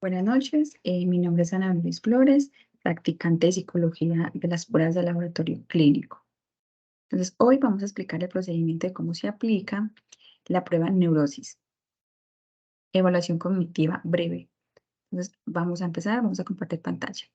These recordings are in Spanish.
Buenas noches, mi nombre es Ana Luis Flores, practicante de psicología de las pruebas de laboratorio clínico. Entonces, hoy vamos a explicar el procedimiento de cómo se aplica la prueba Neurosis, evaluación cognitiva breve. Entonces, vamos a empezar, vamos a compartir pantalla.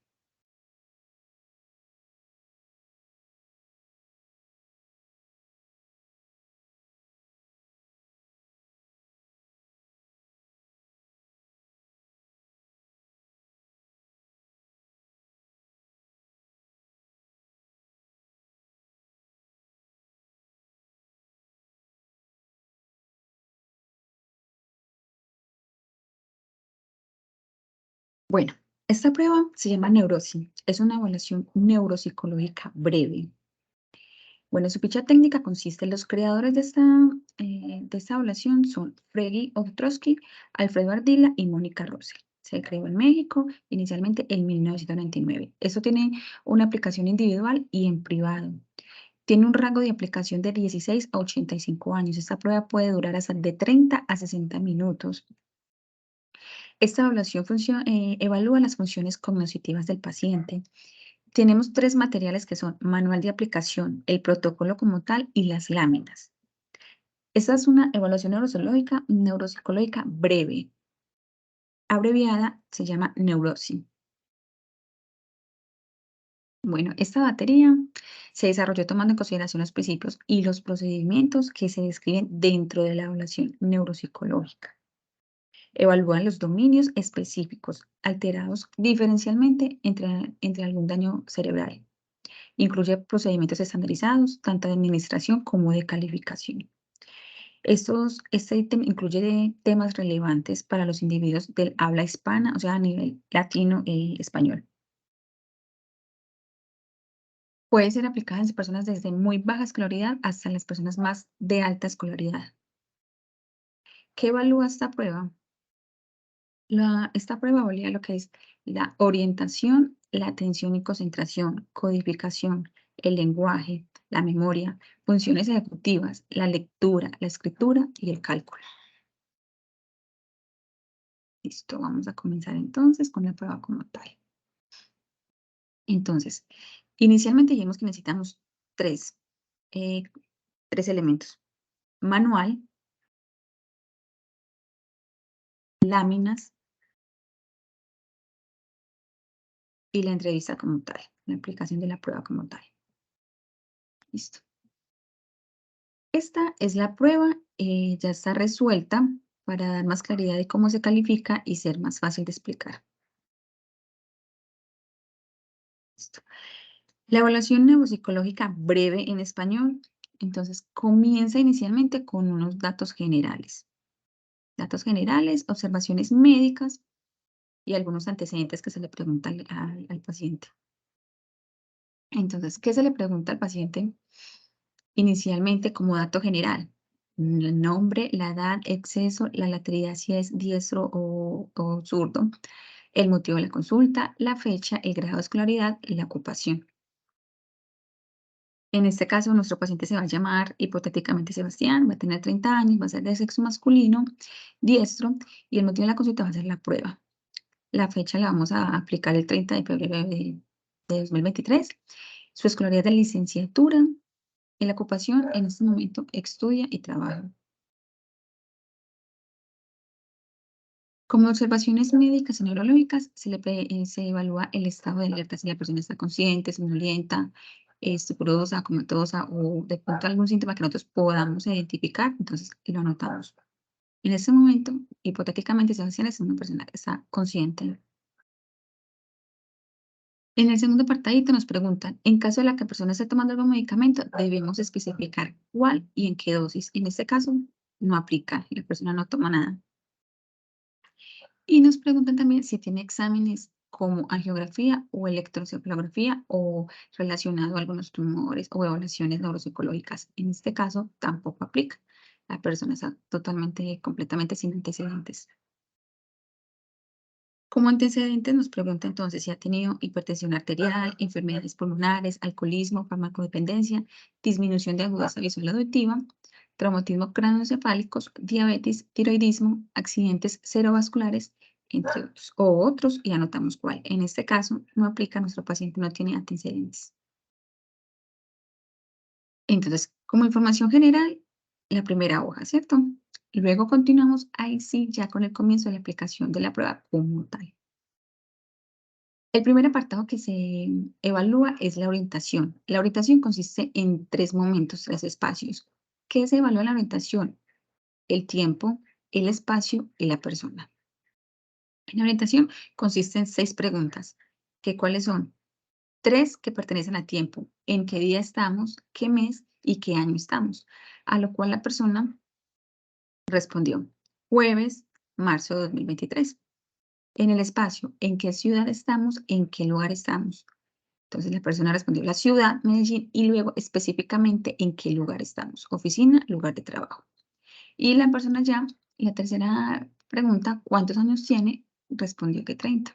Bueno, esta prueba se llama Neurosis, es una evaluación neuropsicológica breve. Bueno, su ficha técnica consiste en los creadores de esta evaluación son Freddy Ostrowski, Alfredo Ardila y Mónica Rosell. Se creó en México inicialmente en 1999. Esto tiene una aplicación individual y en privado. Tiene un rango de aplicación de 16 a 85 años. Esta prueba puede durar hasta de 30 a 60 minutos. Esta evaluación evalúa las funciones cognitivas del paciente. Tenemos tres materiales que son manual de aplicación, el protocolo como tal y las láminas. Esta es una evaluación neuropsicológica breve. Abreviada se llama Neurosis. Bueno, esta batería se desarrolló tomando en consideración los principios y los procedimientos que se describen dentro de la evaluación neuropsicológica. Evalúan los dominios específicos alterados diferencialmente entre algún daño cerebral. Incluye procedimientos estandarizados, tanto de administración como de calificación. Este ítem incluye temas relevantes para los individuos del habla hispana, o sea, a nivel latino y español. Puede ser aplicada en personas desde muy baja escolaridad hasta las personas más de alta escolaridad. ¿Qué evalúa esta prueba? Esta prueba evalúa lo que es la orientación, la atención y concentración, codificación, el lenguaje, la memoria, funciones ejecutivas, la lectura, la escritura y el cálculo. Listo, vamos a comenzar entonces con la prueba como tal. Entonces, inicialmente dijimos que necesitamos tres, eh, tres elementos: manual, láminas y la entrevista como tal, la aplicación de la prueba como tal. Listo. Esta es la prueba, ya está resuelta para dar más claridad de cómo se califica y ser más fácil de explicar. Listo. La evaluación neuropsicológica breve en español, entonces comienza inicialmente con unos datos generales. Datos generales, observaciones médicas y algunos antecedentes que se le pregunta al paciente. Entonces, ¿qué se le pregunta al paciente inicialmente como dato general? El nombre, la edad, exceso, la lateral, si es diestro o zurdo, el motivo de la consulta, la fecha, el grado de escolaridad y la ocupación. En este caso, nuestro paciente se va a llamar hipotéticamente Sebastián, va a tener 30 años, va a ser de sexo masculino, diestro, y el motivo de la consulta va a ser la prueba. La fecha la vamos a aplicar el 30 de febrero de 2023. Su escolaridad de licenciatura y la ocupación en este momento estudia y trabaja. Como observaciones médicas y neurológicas, se evalúa el estado de alerta, si la persona está consciente, somnolienta, estuporosa, comatosa o de pronto algún síntoma que nosotros podamos identificar, entonces lo anotamos. En este momento, hipotéticamente, Sebastián es una persona que está consciente. En el segundo apartadito nos preguntan, en caso de la que la persona esté tomando algún medicamento, debemos especificar cuál y en qué dosis. En este caso, no aplica, la persona no toma nada. Y nos preguntan también si tiene exámenes como angiografía o electroencefalografía o relacionado a algunos tumores o evaluaciones neuropsicológicas. En este caso, tampoco aplica. La persona está totalmente, completamente sin antecedentes. Como antecedentes nos pregunta entonces si ha tenido hipertensión arterial, enfermedades pulmonares, alcoholismo, farmacodependencia, disminución de agudeza visual auditiva, traumatismo craneoencefálicos, diabetes, tiroidismo, accidentes cerebrovasculares entre otros, o otros, y anotamos cuál. En este caso, no aplica, nuestro paciente no tiene antecedentes. Entonces, como información general, la primera hoja, ¿cierto? Luego continuamos, ahí sí, ya con el comienzo de la aplicación de la prueba como tal. El primer apartado que se evalúa es la orientación. La orientación consiste en 3 momentos, 3 espacios. ¿Qué se evalúa en la orientación? El tiempo, el espacio y la persona. En la orientación consiste en 6 preguntas, que cuáles son 3 que pertenecen a tiempo, en qué día estamos, qué mes y qué año estamos, a lo cual la persona respondió jueves, marzo de 2023. En el espacio, en qué ciudad estamos, en qué lugar estamos. Entonces la persona respondió la ciudad, Medellín, y luego específicamente en qué lugar estamos, oficina, lugar de trabajo. Y la persona ya, la tercera pregunta, ¿cuántos años tiene? Respondió que 30.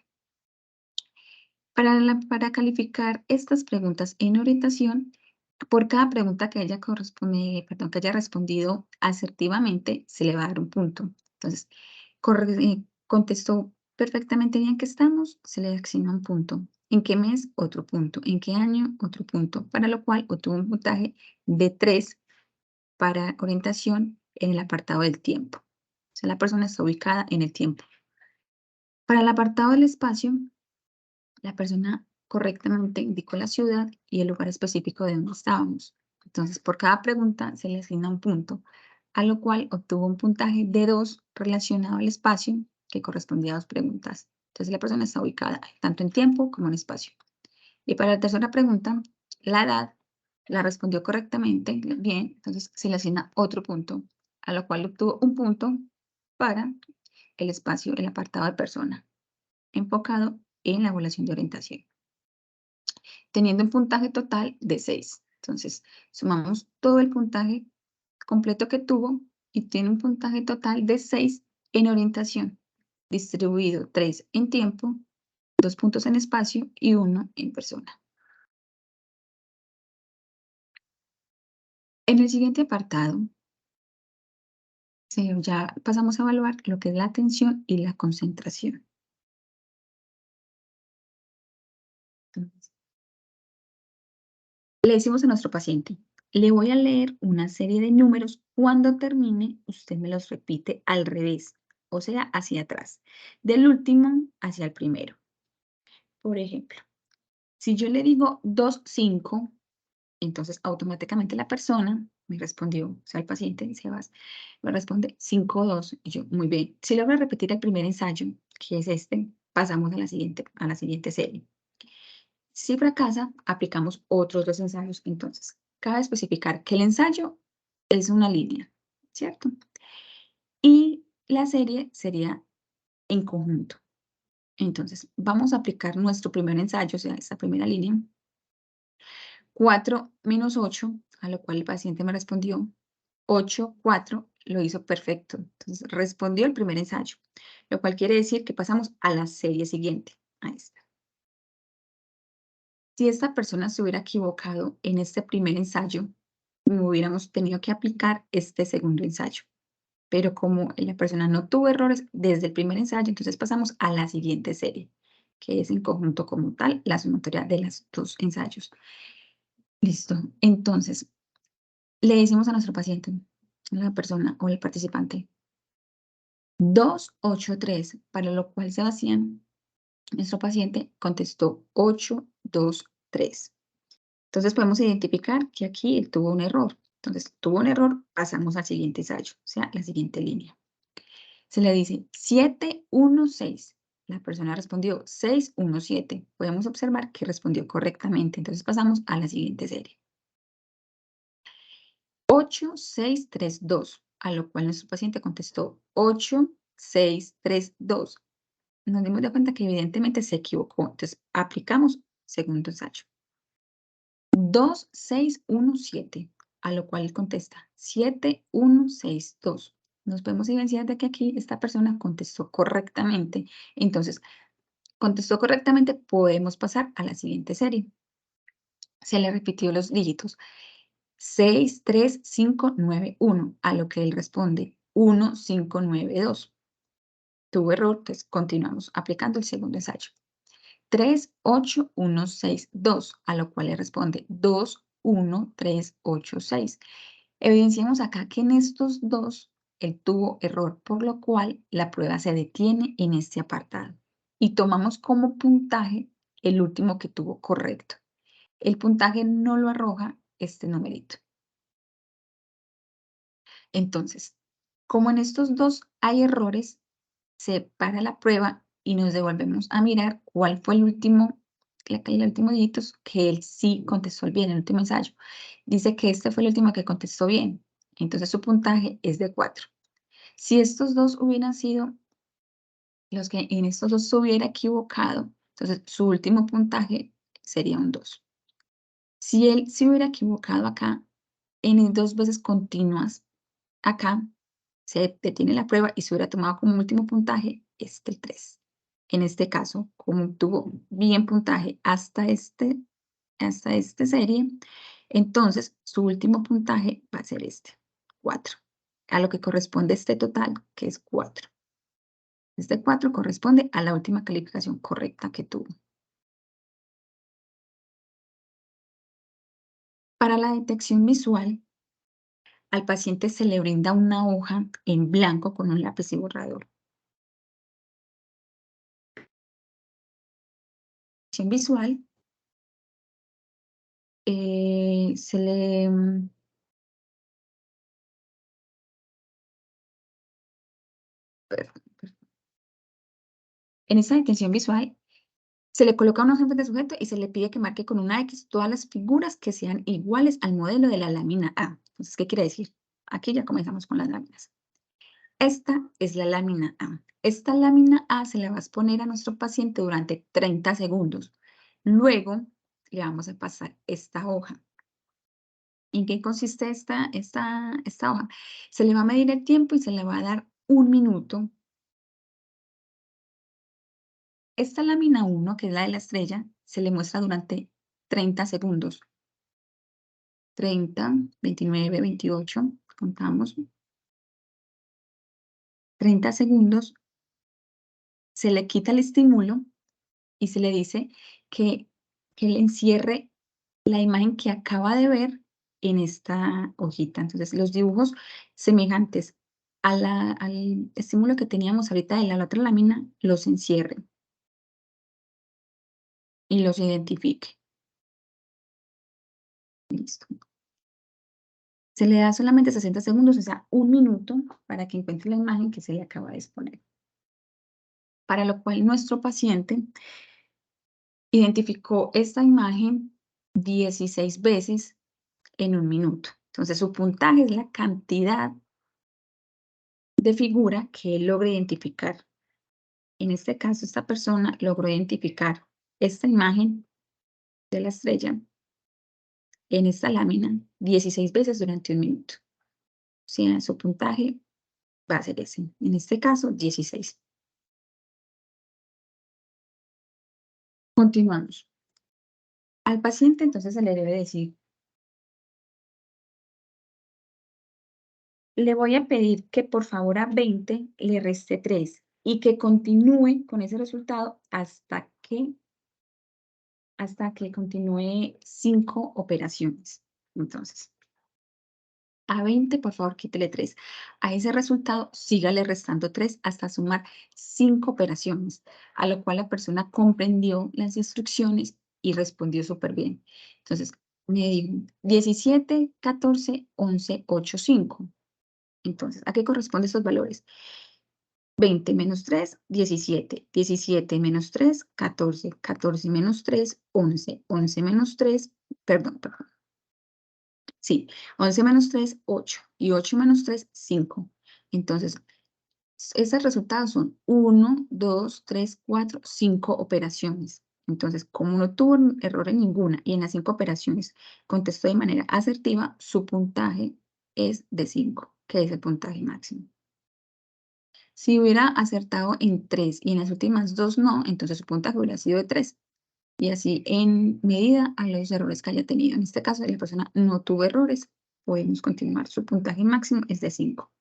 Para calificar estas preguntas en orientación, por cada pregunta que que haya respondido asertivamente, se le va a dar un punto. Entonces, contestó perfectamente bien que estamos, se le asigna un punto. ¿En qué mes? Otro punto. ¿En qué año? Otro punto. Para lo cual obtuvo un puntaje de 3 para orientación en el apartado del tiempo. O sea, la persona está ubicada en el tiempo. Para el apartado del espacio, la persona correctamente indicó la ciudad y el lugar específico de donde estábamos. Entonces, por cada pregunta se le asigna un punto, a lo cual obtuvo un puntaje de 2 relacionado al espacio que correspondía a 2 preguntas. Entonces, la persona está ubicada tanto en tiempo como en espacio. Y para la tercera pregunta, la edad, la respondió correctamente, bien, entonces se le asigna otro punto, a lo cual obtuvo un punto para el espacio, el apartado de persona, enfocado en la evaluación de orientación, teniendo un puntaje total de 6. Entonces, sumamos todo el puntaje completo que tuvo y tiene un puntaje total de 6 en orientación, distribuido 3 en tiempo, 2 puntos en espacio y 1 en persona. En el siguiente apartado, ya pasamos a evaluar lo que es la atención y la concentración. Entonces, le decimos a nuestro paciente, le voy a leer una serie de números. Cuando termine, usted me los repite al revés, o sea, hacia atrás, del último hacia el primero. Por ejemplo, si yo le digo 2, 5, entonces automáticamente la persona me respondió, o sea, el paciente, Sebas, me responde 5, 2, y yo, muy bien. Si logra repetir el primer ensayo, que es este, pasamos a la siguiente serie. Si fracasa, aplicamos otros 2 ensayos. Entonces, cabe especificar que el ensayo es una línea, ¿cierto? Y la serie sería en conjunto. Entonces, vamos a aplicar nuestro primer ensayo, o sea, esta primera línea. 4 menos 8, a lo cual el paciente me respondió 8, 4, lo hizo perfecto. Entonces, respondió el primer ensayo, lo cual quiere decir que pasamos a la serie siguiente. Ahí está. Si esta persona se hubiera equivocado en este primer ensayo, hubiéramos tenido que aplicar este segundo ensayo. Pero como la persona no tuvo errores desde el primer ensayo, entonces pasamos a la siguiente serie, que es en conjunto como tal la sumatoria de los 2 ensayos. Listo. Entonces, le decimos a nuestro paciente, la persona o el participante, 2, 8, 3, para lo cual Sebastián, nuestro paciente, contestó 8, 2, 3. Entonces podemos identificar que aquí él tuvo un error. Entonces, tuvo un error, pasamos al siguiente ensayo, o sea, la siguiente línea. Se le dice 7, 1, 6. La persona respondió 6, 1, 7. Podemos observar que respondió correctamente. Entonces pasamos a la siguiente serie. 8, 6, 3, 2. A lo cual nuestro paciente contestó 8, 6, 3, 2. Nos dimos de cuenta que evidentemente se equivocó. Entonces aplicamos segundo ensayo. 2, 6, 1, 7. A lo cual él contesta 7, 1, 6, 2. Nos podemos evidenciar de que aquí esta persona contestó correctamente. Entonces, contestó correctamente, podemos pasar a la siguiente serie. Se le repitió los dígitos. 6, 3, 5, 9, 1. A lo que él responde 1, 5, 9, 2. tuvo error, entonces continuamos aplicando el segundo ensayo. 3, 8, 1, 6, 2, a lo cual le responde 2, 1, 3, 8, 6. Evidenciamos acá que en estos dos él tuvo error, por lo cual la prueba se detiene en este apartado y tomamos como puntaje el último que tuvo correcto. El puntaje no lo arroja este numerito. Entonces, como en estos dos hay errores, se para la prueba y nos devolvemos a mirar cuál fue el último dígito que él sí contestó bien, el último ensayo. Dice que este fue el último que contestó bien, entonces su puntaje es de 4. Si estos dos hubieran sido los que en estos dos se hubiera equivocado, entonces su último puntaje sería un 2. Si él se hubiera equivocado acá, en 2 veces continuas, acá se detiene la prueba y se hubiera tomado como último puntaje el 3. En este caso, como tuvo bien puntaje hasta esta serie, entonces su último puntaje va a ser 4, a lo que corresponde este total, que es 4. Este 4 corresponde a la última calificación correcta que tuvo. Para la detección visual, al paciente se le brinda una hoja en blanco con un lápiz y borrador. Detección visual, se le en esta detección visual se le coloca una hoja de sujeto y se le pide que marque con una X todas las figuras que sean iguales al modelo de la lámina A. Entonces, ¿qué quiere decir? Aquí ya comenzamos con las láminas. Esta es la lámina A. Esta lámina A se la va a exponer a nuestro paciente durante 30 segundos. Luego le vamos a pasar esta hoja. ¿En qué consiste esta hoja? Se le va a medir el tiempo y se le va a dar 1 minuto. Esta lámina 1, que es la de la estrella, se le muestra durante 30 segundos. 30, 29, 28, contamos. 30 segundos, se le quita el estímulo y se le dice que, que le encierre la imagen que acaba de ver en esta hojita. Entonces, los dibujos semejantes al estímulo que teníamos ahorita de la otra lámina, los encierre y los identifique. Listo. Se le da solamente 60 segundos, o sea, 1 minuto, para que encuentre la imagen que se le acaba de exponer. Para lo cual nuestro paciente identificó esta imagen 16 veces en 1 minuto. Entonces, su puntaje es la cantidad de figura que él logra identificar. En este caso, esta persona logró identificar esta imagen de la estrella en esta lámina 16 veces durante 1 minuto. O sea, su puntaje va a ser ese. En este caso, 16. Continuamos. Al paciente entonces se le debe decir, le voy a pedir que por favor a 20 le reste 3 y que continúe con ese resultado hasta que continúe 5 operaciones. Entonces, a 20 por favor quítele 3. A ese resultado sígale restando 3 hasta sumar 5 operaciones, a lo cual la persona comprendió las instrucciones y respondió súper bien. Entonces, me dijo 17, 14, 11, 8, 5. Entonces, ¿a qué corresponden estos valores? 20 menos 3, 17. 17 menos 3, 14. 14 menos 3, 11. 11 menos 3, perdón. Sí, 11 menos 3, 8. Y 8 menos 3, 5. Entonces, esos resultados son 1, 2, 3, 4, 5 operaciones. Entonces, como no tuvo error en ninguna y en las 5 operaciones contestó de manera asertiva, su puntaje es de 5, que es el puntaje máximo. Si hubiera acertado en 3 y en las últimas 2 no, entonces su puntaje hubiera sido de 3. Y así en medida a los errores que haya tenido. En este caso, la persona no tuvo errores. Podemos continuar. Su puntaje máximo es de 5.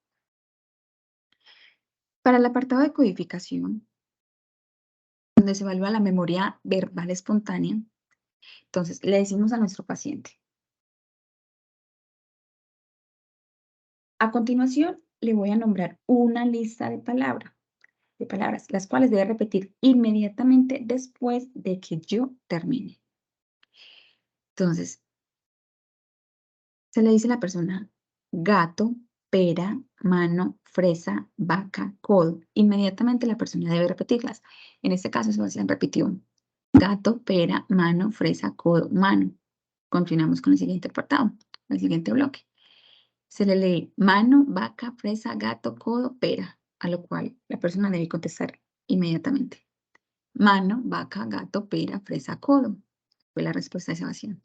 Para el apartado de codificación, donde se evalúa la memoria verbal espontánea, entonces le decimos a nuestro paciente: a continuación, le voy a nombrar una lista de palabras, las cuales debe repetir inmediatamente después de que yo termine. Entonces, se le dice a la persona gato, pera, mano, fresa, vaca, codo. Inmediatamente la persona debe repetirlas. En este caso, Sebastián repitió gato, pera, mano, fresa, codo, mano. Continuamos con el siguiente apartado, el siguiente bloque. Se le lee mano, vaca, fresa, gato, codo, pera, a lo cual la persona debe contestar inmediatamente. Mano, vaca, gato, pera, fresa, codo. Fue la respuesta de Sebastián.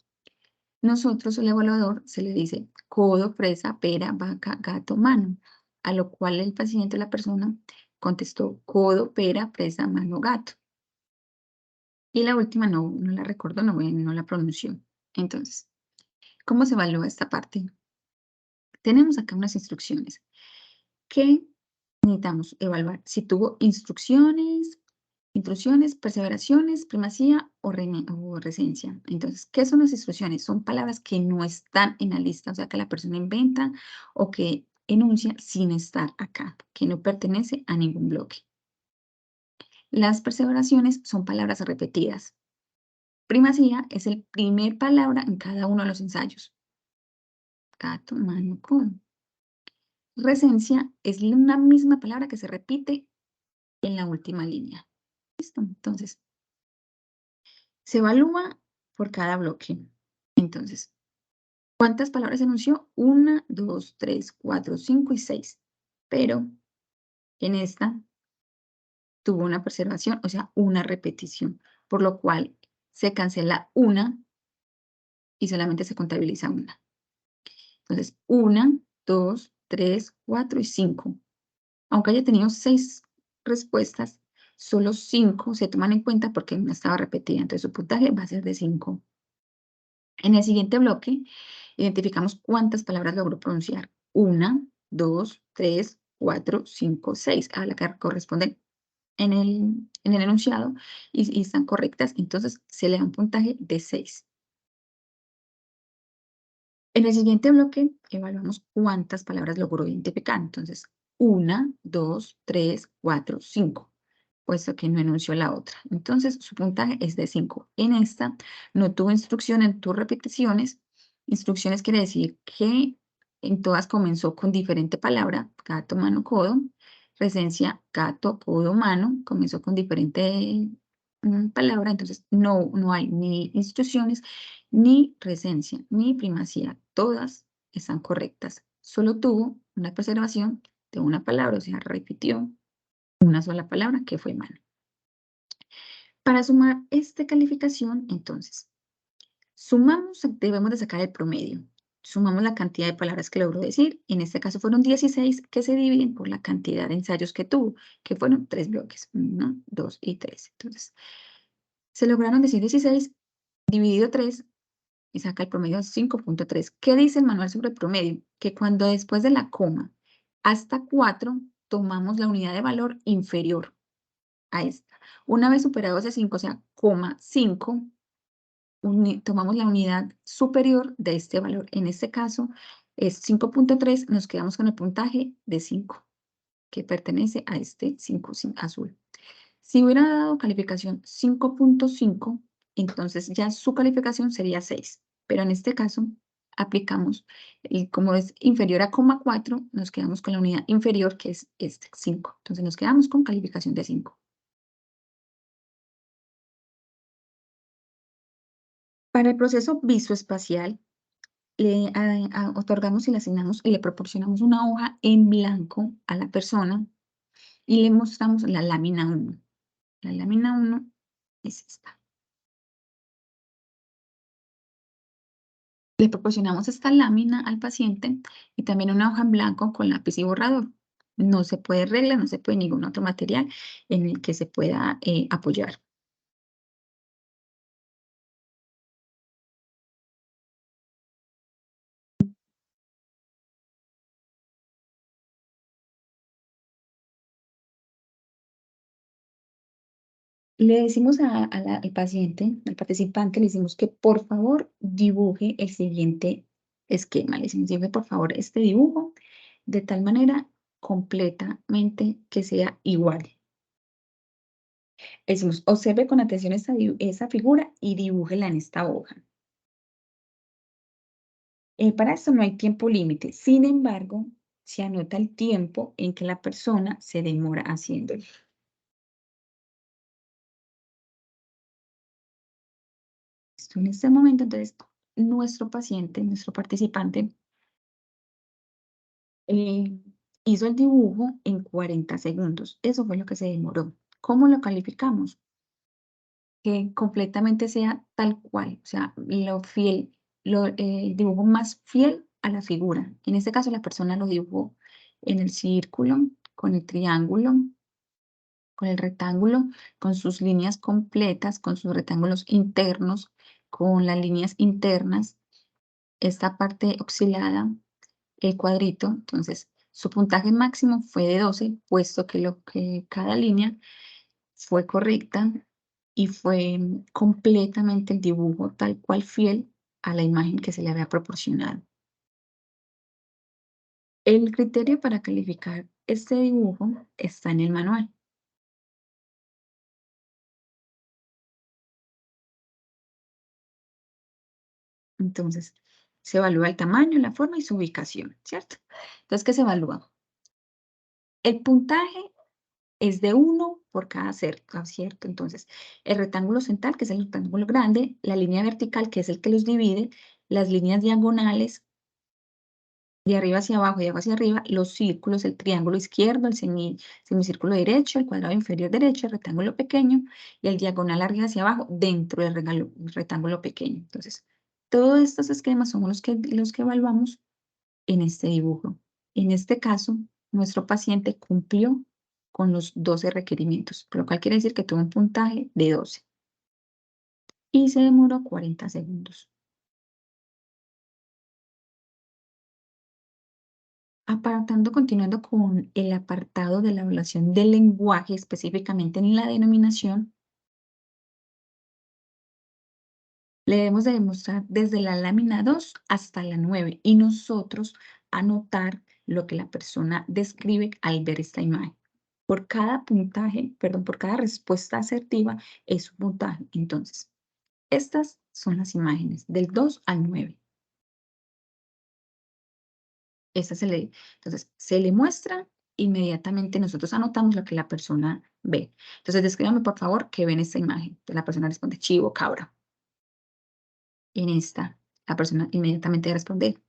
Nosotros, el evaluador, se le dice codo, fresa, pera, vaca, gato, mano, a lo cual el paciente, la persona, contestó codo, pera, fresa, mano, gato. Y la última no la recuerdo, no la pronunció. Entonces, ¿cómo se evalúa esta parte? Tenemos acá unas instrucciones que necesitamos evaluar si tuvo instrucciones, intrusiones, perseveraciones, primacía o recencia. Entonces, ¿qué son las instrucciones? Son palabras que no están en la lista, o sea, que la persona inventa o que enuncia sin estar acá, que no pertenece a ningún bloque. Las perseveraciones son palabras repetidas. Primacía es el primer palabra en cada uno de los ensayos. Gato, mano, codo. Resencia es una misma palabra que se repite en la última línea. ¿Listo? Entonces, se evalúa por cada bloque. Entonces, ¿cuántas palabras enunció? 1, 2, 3, 4, 5 y 6. Pero en esta tuvo una preservación, o sea, una repetición, por lo cual se cancela una y solamente se contabiliza una. Entonces, 1, 2, 3, 4 y 5. Aunque haya tenido 6 respuestas, solo 5 se toman en cuenta porque una estaba repetida. Entonces, su puntaje va a ser de 5. En el siguiente bloque, identificamos cuántas palabras logró pronunciar. 1, 2, 3, 4, 5, 6, a la que corresponden en el enunciado y están correctas. Entonces, se le da un puntaje de 6. En el siguiente bloque, evaluamos cuántas palabras logró identificar. Entonces, 1, 2, 3, 4, 5, puesto que no enunció la otra. Entonces, su puntaje es de 5. En esta, no tuvo instrucción, en tus repeticiones. Instrucciones quiere decir que en todas comenzó con diferente palabra, gato, mano, codo. Presencia, gato, codo, mano, comenzó con diferente palabra, entonces no hay ni instrucciones, ni presencia, ni primacía. Todas están correctas. Solo tuvo una preservación de una palabra, o sea, repitió una sola palabra que fue mano. Para sumar esta calificación, entonces, debemos de sacar el promedio. Sumamos la cantidad de palabras que logró decir. En este caso fueron 16 que se dividen por la cantidad de ensayos que tuvo, que fueron 3 bloques, 1, 2 y 3. Entonces, se lograron decir 16 dividido 3 y saca el promedio 5.3. ¿Qué dice el manual sobre el promedio? Que cuando después de la coma hasta 4 tomamos la unidad de valor inferior a esta. Una vez superado ese 5, o sea, coma 5, tomamos la unidad superior de este valor. En este caso es 5.3, nos quedamos con el puntaje de 5, que pertenece a este 5 azul. Si hubiera dado calificación 5.5, entonces ya su calificación sería 6. Pero en este caso aplicamos, y como es inferior a 4, nos quedamos con la unidad inferior, que es este 5. Entonces nos quedamos con calificación de 5. Para el proceso visoespacial, le otorgamos y le asignamos y le proporcionamos una hoja en blanco a la persona y le mostramos la lámina 1. La lámina 1 es esta. Le proporcionamos esta lámina al paciente y también una hoja en blanco con lápiz y borrador. No se puede regla, no se puede ningún otro material en el que se pueda apoyar. Le decimos al paciente, al participante, le decimos que por favor dibuje el siguiente esquema. Le decimos, dibuje por favor este dibujo de tal manera completamente que sea igual. Le decimos, observe con atención esa figura y dibújela en esta hoja. Para esto no hay tiempo límite. Sin embargo, se anota el tiempo en que la persona se demora haciéndolo. Esto en este momento, entonces, nuestro paciente, nuestro participante, eh, hizo el dibujo en 40 segundos. Eso fue lo que se demoró. ¿Cómo lo calificamos? Que completamente sea tal cual, o sea, lo fiel, el dibujo más fiel a la figura. En este caso, la persona lo dibujó en el círculo, con el triángulo, con el rectángulo, con sus líneas completas, con sus rectángulos internos, con las líneas internas, esta parte oxilada, el cuadrito. Entonces, su puntaje máximo fue de 12, puesto que, cada línea fue correcta y fue completamente el dibujo tal cual fiel a la imagen que se le había proporcionado. El criterio para calificar este dibujo está en el manual. Entonces, se evalúa el tamaño, la forma y su ubicación, ¿cierto? Entonces, ¿qué se evalúa? El puntaje es de 1 por cada cerca, ¿cierto? Entonces, el rectángulo central, que es el rectángulo grande, la línea vertical, que es el que los divide, las líneas diagonales de arriba hacia abajo y de abajo hacia arriba, los círculos, el triángulo izquierdo, el semicírculo derecho, el cuadrado inferior derecho, el rectángulo pequeño y el diagonal arriba hacia abajo dentro del rectángulo pequeño. Entonces, todos estos esquemas son los que evaluamos en este dibujo. En este caso, nuestro paciente cumplió con los 12 requerimientos, lo cual quiere decir que tuvo un puntaje de 12 y se demoró 40 segundos. Continuando con el apartado de la evaluación del lenguaje, específicamente en la denominación, le debemos de demostrar desde la lámina 2 hasta la 9 y nosotros anotar lo que la persona describe al ver esta imagen. Por cada puntaje, perdón, por cada respuesta asertiva es un puntaje. Entonces, estas son las imágenes del 2 al 9. Entonces, se le muestra, inmediatamente nosotros anotamos lo que la persona ve. Entonces, descríbame por favor qué ven esta imagen. Entonces, la persona responde chivo, cabra. En esta, la persona inmediatamente responde.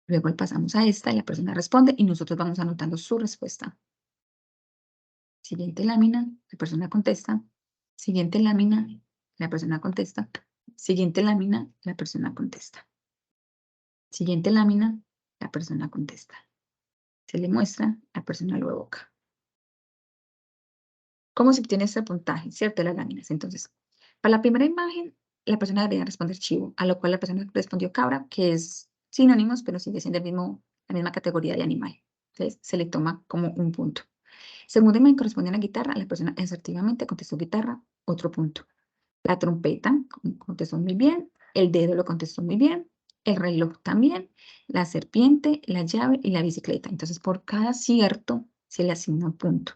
Luego pasamos a esta y la persona responde y nosotros vamos anotando su respuesta. Siguiente lámina, la persona contesta. Siguiente lámina, la persona contesta. Siguiente lámina, la persona contesta. Siguiente lámina, la persona contesta. Se le muestra, la persona lo evoca. ¿Cómo se obtiene este puntaje, cierto? De las láminas. Entonces, para la primera imagen, la persona debería responder chivo, a lo cual la persona respondió cabra, que es sinónimos, pero sigue siendo la misma categoría de animal. Entonces, se le toma como un punto. Segunda imagen corresponde a la guitarra, la persona asertivamente contestó guitarra, otro punto. La trompeta contestó muy bien, el dedo lo contestó muy bien, el reloj también, la serpiente, la llave y la bicicleta. Entonces, por cada cierto se le asigna un punto.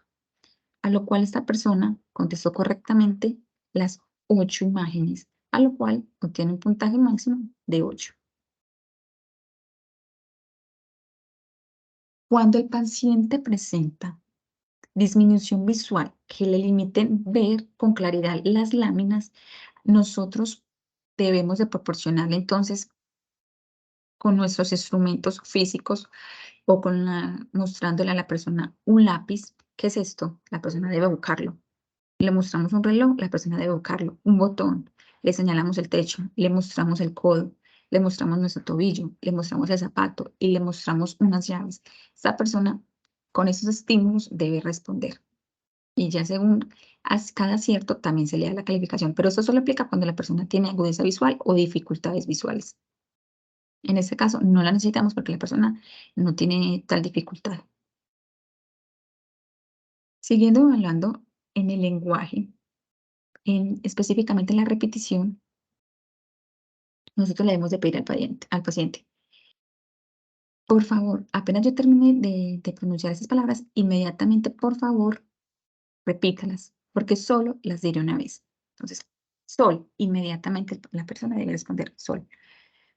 A lo cual esta persona contestó correctamente las 8 imágenes, a lo cual obtiene un puntaje máximo de 8. Cuando el paciente presenta disminución visual que le limiten ver con claridad las láminas, nosotros debemos de proporcionarle entonces con nuestros instrumentos físicos o mostrándole a la persona un lápiz. ¿Qué es esto? La persona debe buscarlo. Le mostramos un reloj, la persona debe buscarlo. Un botón, le señalamos el techo, le mostramos el codo, le mostramos nuestro tobillo, le mostramos el zapato y le mostramos unas llaves. Esta persona con esos estímulos debe responder. Y ya según cada acierto también se le da la calificación, pero esto solo aplica cuando la persona tiene agudeza visual o dificultades visuales. En este caso no la necesitamos porque la persona no tiene tal dificultad. Siguiendo evaluando en el lenguaje, específicamente en la repetición, nosotros le debemos de pedir al paciente, por favor, apenas yo termine de pronunciar esas palabras, inmediatamente, por favor, repítalas, porque solo las diré una vez. Entonces, sol, inmediatamente la persona debe responder sol.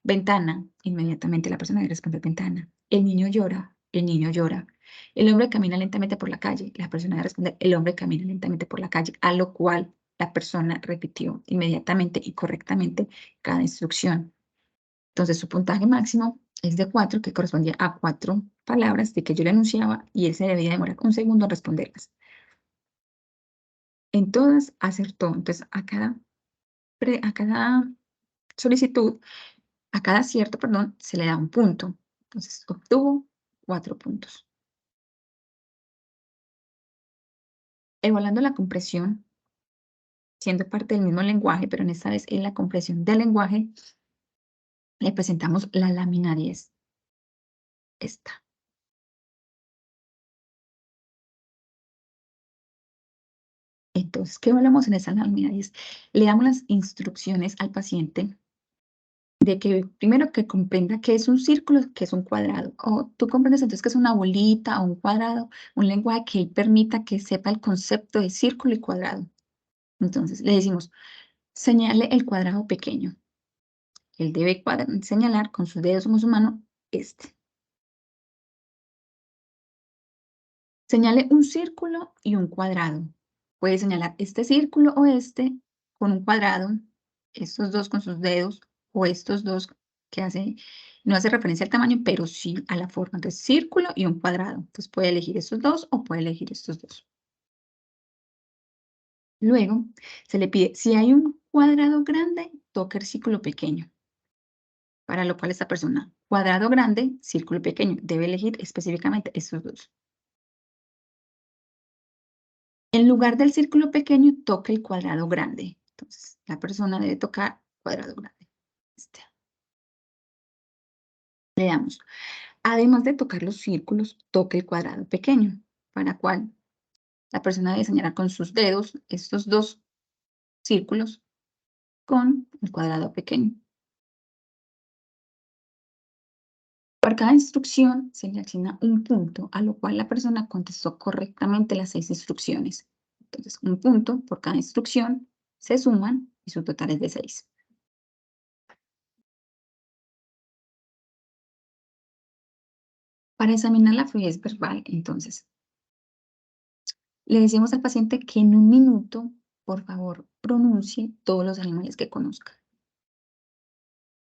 Ventana, inmediatamente la persona debe responder ventana. El niño llora, el niño llora. El hombre camina lentamente por la calle, la persona debe responder el hombre camina lentamente por la calle, a lo cual la persona repitió inmediatamente y correctamente cada instrucción. Entonces, su puntaje máximo es de 4, que correspondía a 4 palabras de que yo le anunciaba, y él se debía demorar un segundo en responderlas. En todas acertó. Entonces, a cada solicitud, a cada acierto, perdón, se le da un punto. Entonces, obtuvo 4 puntos. Evaluando la compresión, siendo parte del mismo lenguaje, pero en esta vez en la compresión del lenguaje, le presentamos la lámina 10. Esta. Entonces, ¿qué evaluamos en esa lámina 10? Le damos las instrucciones al paciente de que primero que comprenda qué es un círculo, qué es un cuadrado. O tú comprendes entonces qué es una bolita o un cuadrado, un lenguaje que permita que sepa el concepto de círculo y cuadrado. Entonces, le decimos, señale el cuadrado pequeño. Él debe señalar con sus dedos o con su mano este. Señale un círculo y un cuadrado. Puede señalar este círculo o este con un cuadrado, estos dos con sus dedos, o estos dos que no hace referencia al tamaño, pero sí a la forma. Entonces, círculo y un cuadrado. Entonces, puede elegir estos dos o puede elegir estos dos. Luego, se le pide, si hay un cuadrado grande, toque el círculo pequeño. Para lo cual esta persona, cuadrado grande, círculo pequeño, debe elegir específicamente estos dos. En lugar del círculo pequeño, toque el cuadrado grande. Entonces, la persona debe tocar cuadrado grande. Este. Le damos, además de tocar los círculos, toque el cuadrado pequeño, para cual la persona debe señalar con sus dedos estos dos círculos con el cuadrado pequeño. Por cada instrucción se le asigna un punto, a lo cual la persona contestó correctamente las 6 instrucciones. Entonces, un punto por cada instrucción, se suman y su total es de 6. Para examinar la fluidez verbal, entonces, le decimos al paciente que en un minuto, por favor, pronuncie todos los animales que conozca.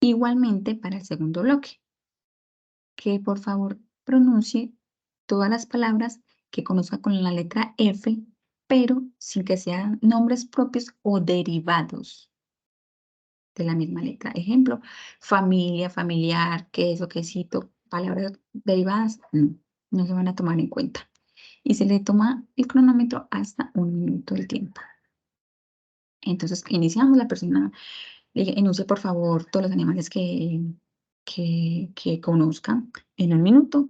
Igualmente, para el segundo bloque, que por favor pronuncie todas las palabras que conozca con la letra F, pero sin que sean nombres propios o derivados de la misma letra. Ejemplo, familia, familiar, queso, quesito, palabras derivadas, no se van a tomar en cuenta. Y se le toma el cronómetro hasta 1 minuto del tiempo. Entonces, iniciamos, la persona enuncia por favor todos los animales que conozcan en 1 minuto,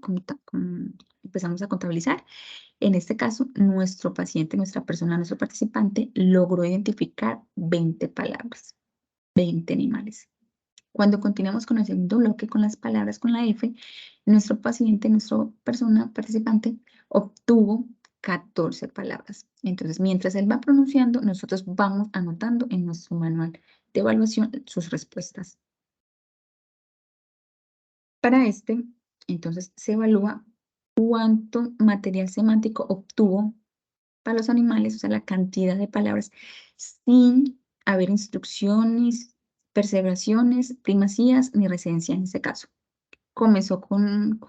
empezamos a contabilizar. En este caso, nuestro paciente, nuestra persona, nuestro participante logró identificar 20 palabras, 20 animales. Cuando continuamos con el segundo bloque, con las palabras con la F, nuestro paciente, nuestra persona participante, obtuvo 14 palabras. Entonces, mientras él va pronunciando, nosotros vamos anotando en nuestro manual de evaluación sus respuestas. Para este, entonces, se evalúa cuánto material semántico obtuvo para los animales, o sea, la cantidad de palabras, sin haber instrucciones, perseveraciones, primacías ni residencia en este caso. Comenzó con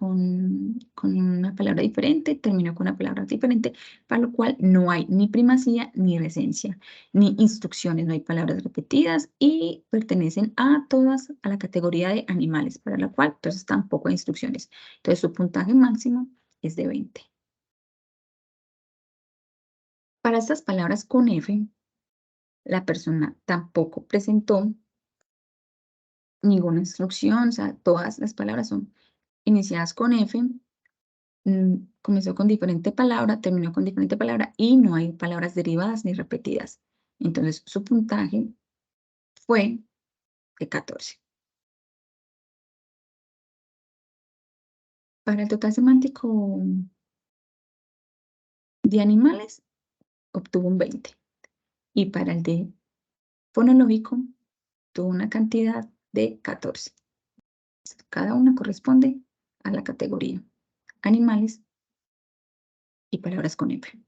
una palabra diferente, terminó con una palabra diferente, para lo cual no hay ni primacía ni residencia, ni instrucciones, no hay palabras repetidas y pertenecen a todas a la categoría de animales, para la cual entonces tampoco hay instrucciones. Entonces su puntaje máximo es de 20. Para estas palabras con F, la persona tampoco presentó ninguna instrucción, o sea, todas las palabras son iniciadas con F, comenzó con diferente palabra, terminó con diferente palabra y no hay palabras derivadas ni repetidas. Entonces, su puntaje fue de 14. Para el total semántico de animales, obtuvo un 20. Y para el de fonológico, tuvo una cantidad de 14. Cada una corresponde a la categoría animales y palabras con F.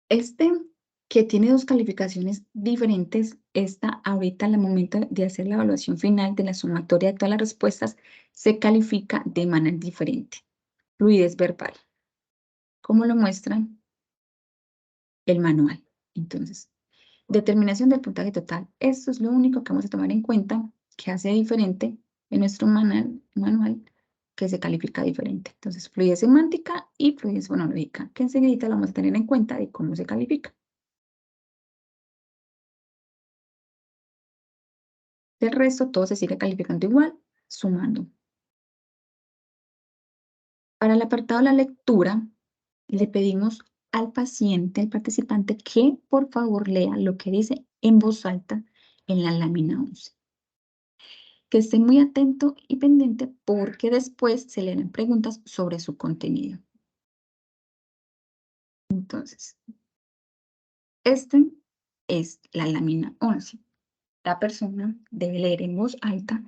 Este, que tiene dos calificaciones diferentes, está ahorita al momento de hacer la evaluación final de la sumatoria de todas las respuestas, se califica de manera diferente. Fluidez verbal. ¿Cómo lo muestra el manual? Entonces, determinación del puntaje total. Esto es lo único que vamos a tomar en cuenta que hace diferente en nuestro manual que se califica diferente. Entonces, fluidez semántica y fluidez fonológica, que enseguida lo vamos a tener en cuenta de cómo se califica. Del resto, todo se sigue calificando igual, sumando. Para el apartado de la lectura, le pedimos al paciente, al participante, que por favor lea lo que dice en voz alta en la lámina 11. Que esté muy atento y pendiente porque después se le harán preguntas sobre su contenido. Entonces, este es la lámina 11. La persona debe leer en voz alta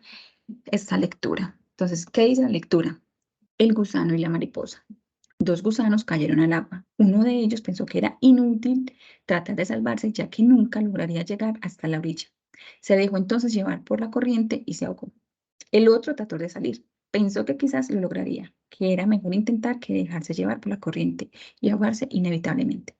esta lectura. Entonces, ¿qué dice la lectura? El gusano y la mariposa. Dos gusanos cayeron al agua. Uno de ellos pensó que era inútil tratar de salvarse, ya que nunca lograría llegar hasta la orilla. Se dejó entonces llevar por la corriente y se ahogó. El otro trató de salir. Pensó que quizás lo lograría, que era mejor intentar que dejarse llevar por la corriente y ahogarse inevitablemente.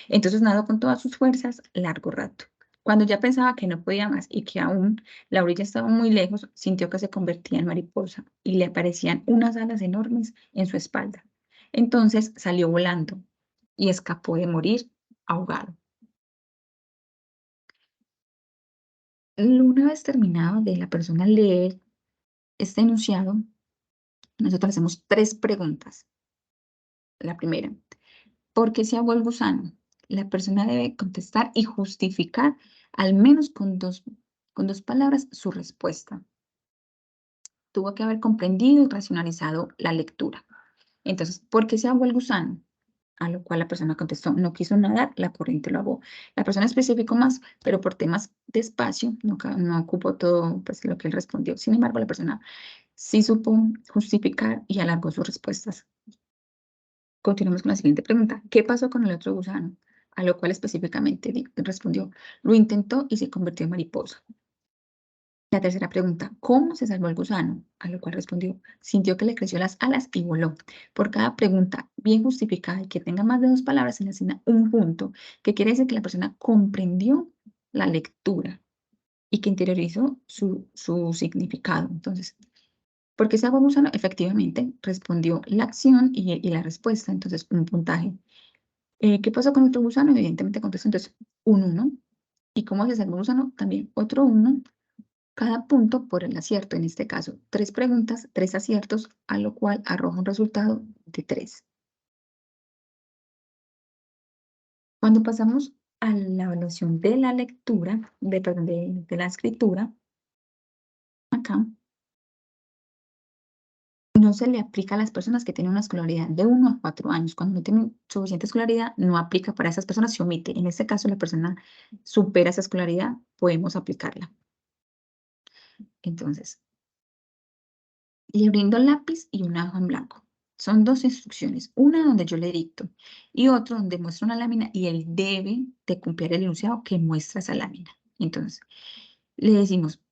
Entonces nadó con todas sus fuerzas largo rato. Cuando ya pensaba que no podía más y que aún la orilla estaba muy lejos, sintió que se convertía en mariposa y le aparecían unas alas enormes en su espalda. Entonces salió volando y escapó de morir ahogado. Una vez terminado de la persona leer este enunciado, nosotros hacemos 3 preguntas. La primera, ¿por qué se ahogó el gusano? La persona debe contestar y justificar al menos con dos palabras su respuesta. Tuvo que haber comprendido y racionalizado la lectura. Entonces, ¿por qué se ahogó el gusano? A lo cual la persona contestó, no quiso nadar, la corriente lo ahogó. La persona especificó más, pero por temas de espacio, no ocupó todo pues, lo que él respondió. Sin embargo, la persona sí supo justificar y alargó sus respuestas. Continuamos con la siguiente pregunta. ¿Qué pasó con el otro gusano? A lo cual específicamente respondió, lo intentó y se convirtió en mariposa. La tercera pregunta, ¿cómo se salvó el gusano? A lo cual respondió, sintió que le creció las alas y voló. Por cada pregunta bien justificada y que tenga más de 2 palabras, se le asigna un punto, que quiere decir que la persona comprendió la lectura y que interiorizó su significado. Entonces, ¿por qué se salvó el gusano? Efectivamente, respondió la acción y la respuesta, entonces un puntaje. ¿Qué pasó con otro gusano? Evidentemente contestó entonces un 1. ¿Y cómo se salvó el gusano? También otro 1. Cada punto por el acierto, en este caso, 3 preguntas, 3 aciertos, a lo cual arroja un resultado de 3. Cuando pasamos a la evaluación de la lectura, perdón, de la escritura, acá no se le aplica a las personas que tienen una escolaridad de 1 a 4 años. Cuando no tienen suficiente escolaridad, no aplica para esas personas, se omite. En este caso, la persona supera esa escolaridad, podemos aplicarla. Entonces, le brindo lápiz y una hoja en blanco. Son 2 instrucciones, una donde yo le dicto y otra donde muestro una lámina y él debe de copiar el enunciado que muestra esa lámina. Entonces, le decimos,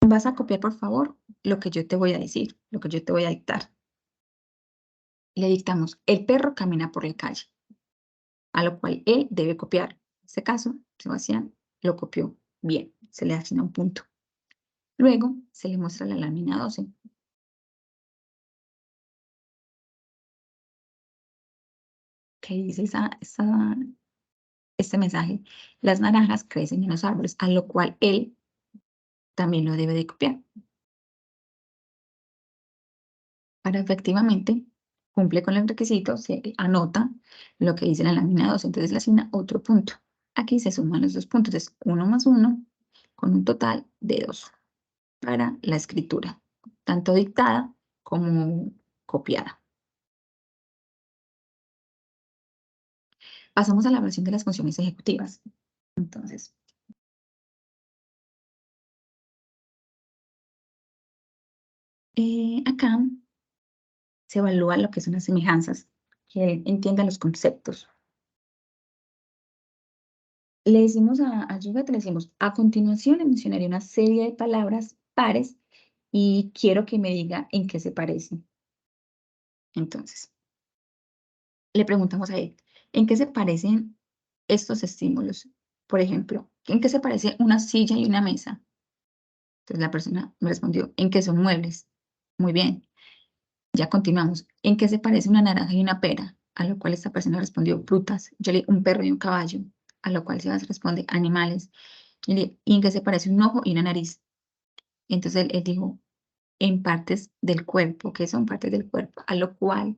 vas a copiar, por favor, lo que yo te voy a decir, lo que yo te voy a dictar. Le dictamos, el perro camina por la calle, a lo cual él debe copiar. En este caso, Sebastián lo copió bien, se le asigna un punto. Luego, se le muestra la lámina 12. ¿Qué dice este mensaje? Las naranjas crecen en los árboles, a lo cual él también lo debe de copiar. Para efectivamente cumple con el requisito, se anota lo que dice la lámina 2, entonces le asigna otro punto. Aquí se suman los dos puntos, es 1 más 1, con un total de 2 para la escritura, tanto dictada como copiada. Pasamos a la evaluación de las funciones ejecutivas. Entonces, acá se evalúa lo que son las semejanzas, que él entienda los conceptos. Le decimos a Juliet, le decimos, a continuación le mencionaré una serie de palabras pares y quiero que me diga en qué se parecen. Entonces, le preguntamos a él, ¿en qué se parecen estos estímulos? Por ejemplo, ¿en qué se parece una silla y una mesa? Entonces la persona me respondió, ¿en qué son muebles? Muy bien. Ya continuamos. ¿En qué se parece una naranja y una pera? A lo cual esta persona respondió, frutas. Yo le un perro y un caballo. A lo cual Sebas responde, animales. ¿Y en qué se parece un ojo y una nariz? Entonces él dijo, en partes del cuerpo. ¿Qué son partes del cuerpo? A lo cual,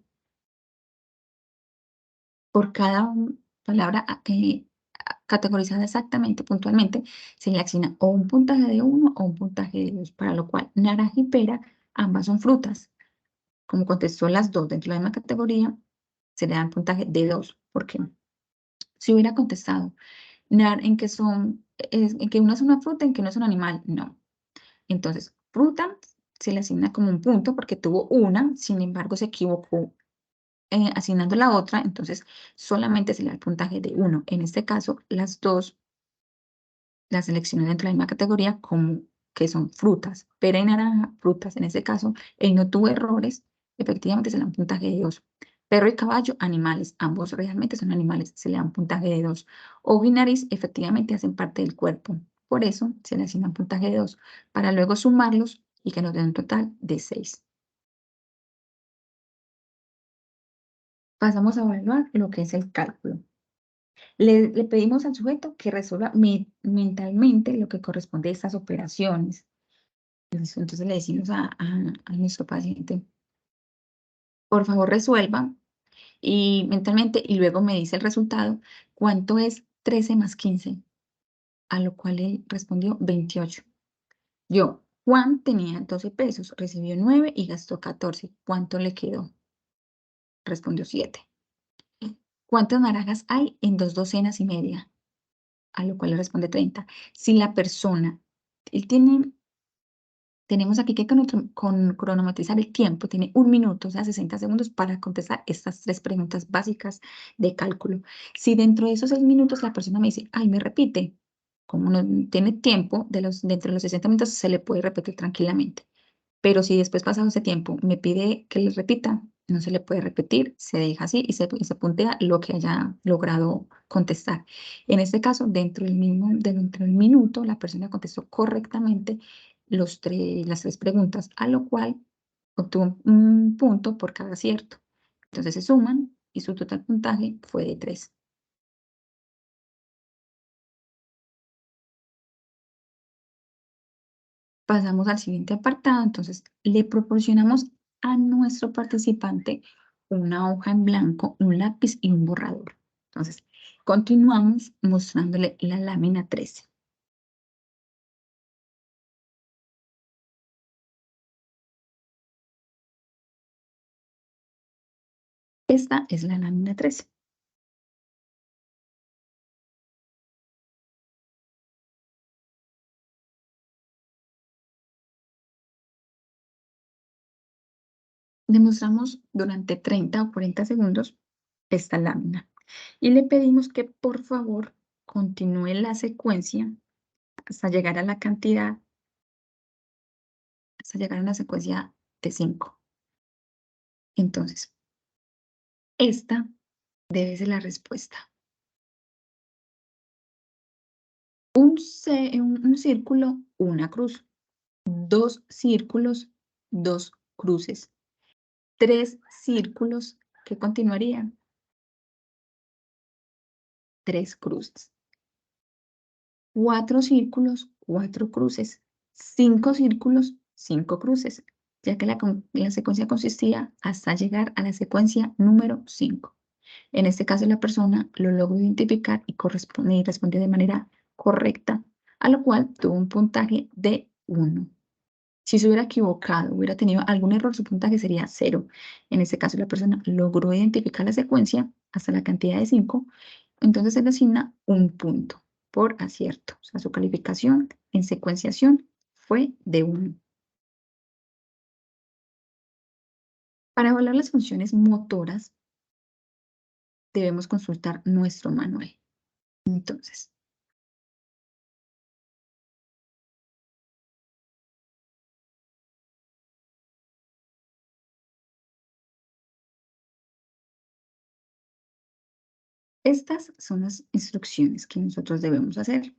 por cada palabra categorizada exactamente, puntualmente, se le asigna o un puntaje de 1 o un puntaje de 2, para lo cual naranja y pera, ambas son frutas. Como contestó las dos dentro de la misma categoría, se le dan puntaje de 2. ¿Por qué? Si hubiera contestado en que en que una es una fruta, en que no es un animal, no. Entonces, fruta se le asigna como un punto porque tuvo una, sin embargo, se equivocó asignando la otra, entonces solamente se le da el puntaje de 1. En este caso, las dos las seleccioné dentro de la misma categoría como que son frutas, pera y naranja, frutas. En este caso, él no tuvo errores, efectivamente se le da un puntaje de 2. Perro y caballo, animales, ambos realmente son animales, se le da un puntaje de 2. Ojo y nariz, efectivamente hacen parte del cuerpo, por eso se le asigna un puntaje de 2, para luego sumarlos y que nos den un total de 6. Pasamos a evaluar lo que es el cálculo. Le pedimos al sujeto que resuelva mentalmente lo que corresponde a estas operaciones. Entonces le decimos a nuestro paciente, por favor resuelva y mentalmente y luego me dice el resultado, ¿cuánto es 13 más 15? A lo cual él respondió 28. Yo, Juan tenía 12 pesos, recibió 9 y gastó 14. ¿Cuánto le quedó? Respondió 7. ¿Cuántas naranjas hay en 2 docenas y media? A lo cual le responde 30. Si la persona, él tenemos aquí que cronometrizar el tiempo, tiene 1 minuto, o sea, 60 segundos para contestar estas 3 preguntas básicas de cálculo. Si dentro de esos 6 minutos la persona me dice, ay, me repite, como no tiene tiempo, dentro de los 60 minutos se le puede repetir tranquilamente. Pero si después pasado ese tiempo me pide que le repita, no se le puede repetir, se deja así y se puntea lo que haya logrado contestar. En este caso, dentro del minuto, la persona contestó correctamente las 3 preguntas, a lo cual obtuvo un punto por cada acierto. Entonces se suman y su total puntaje fue de 3. Pasamos al siguiente apartado, entonces le proporcionamos a nuestro participante una hoja en blanco, un lápiz y un borrador. Entonces, continuamos mostrándole la lámina 13. Esta es la lámina 13. Demostramos durante 30 o 40 segundos esta lámina y le pedimos que por favor continúe la secuencia hasta llegar a la cantidad, hasta llegar a una secuencia de 5. Entonces, esta debe ser la respuesta. Un círculo, una cruz. 2 círculos, 2 cruces. 3 círculos, ¿qué continuarían? 3 cruces. 4 círculos, 4 cruces. 5 círculos, 5 cruces. ya que la secuencia consistía hasta llegar a la secuencia número 5. En este caso, la persona lo logró identificar y respondió de manera correcta, a lo cual tuvo un puntaje de 1. Si se hubiera equivocado, hubiera tenido algún error, su puntaje sería 0. En este caso, la persona logró identificar la secuencia hasta la cantidad de 5, entonces se le asigna un punto por acierto. O sea, su calificación en secuenciación fue de 1. Para evaluar las funciones motoras, debemos consultar nuestro manual. Entonces, estas son las instrucciones que nosotros debemos hacer.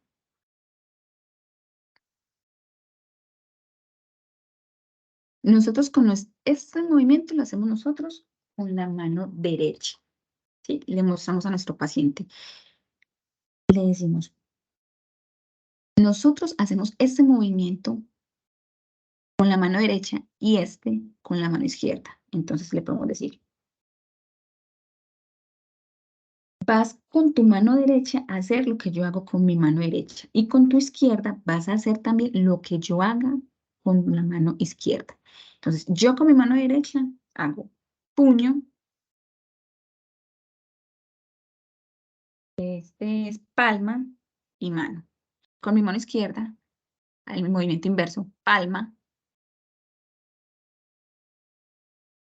Nosotros este movimiento lo hacemos nosotros con la mano derecha, ¿sí? Le mostramos a nuestro paciente. Le decimos, nosotros hacemos este movimiento con la mano derecha y este con la mano izquierda. Entonces le podemos decir, vas con tu mano derecha a hacer lo que yo hago con mi mano derecha y con tu izquierda vas a hacer también lo que yo haga con la mano izquierda. Entonces, yo con mi mano derecha hago puño, este es palma y mano. Con mi mano izquierda, el movimiento inverso, palma,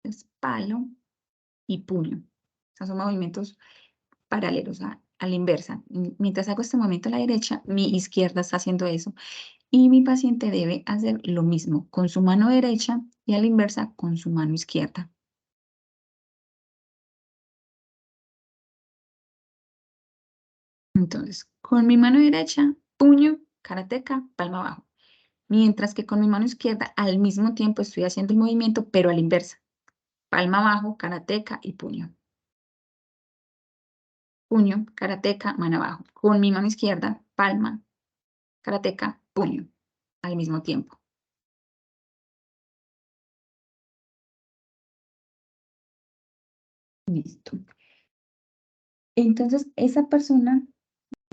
es palo y puño. O sea, son movimientos paralelos a la inversa. Mientras hago este movimiento a la derecha, mi izquierda está haciendo eso. Y mi paciente debe hacer lo mismo con su mano derecha y a la inversa con su mano izquierda. Entonces, con mi mano derecha, puño, karateka, palma abajo. Mientras que con mi mano izquierda, al mismo tiempo estoy haciendo el movimiento, pero a la inversa. Palma abajo, karateka y puño. Puño, karateka, mano abajo. Con mi mano izquierda, palma, karateka, puño, al mismo tiempo. Listo. Entonces, esa persona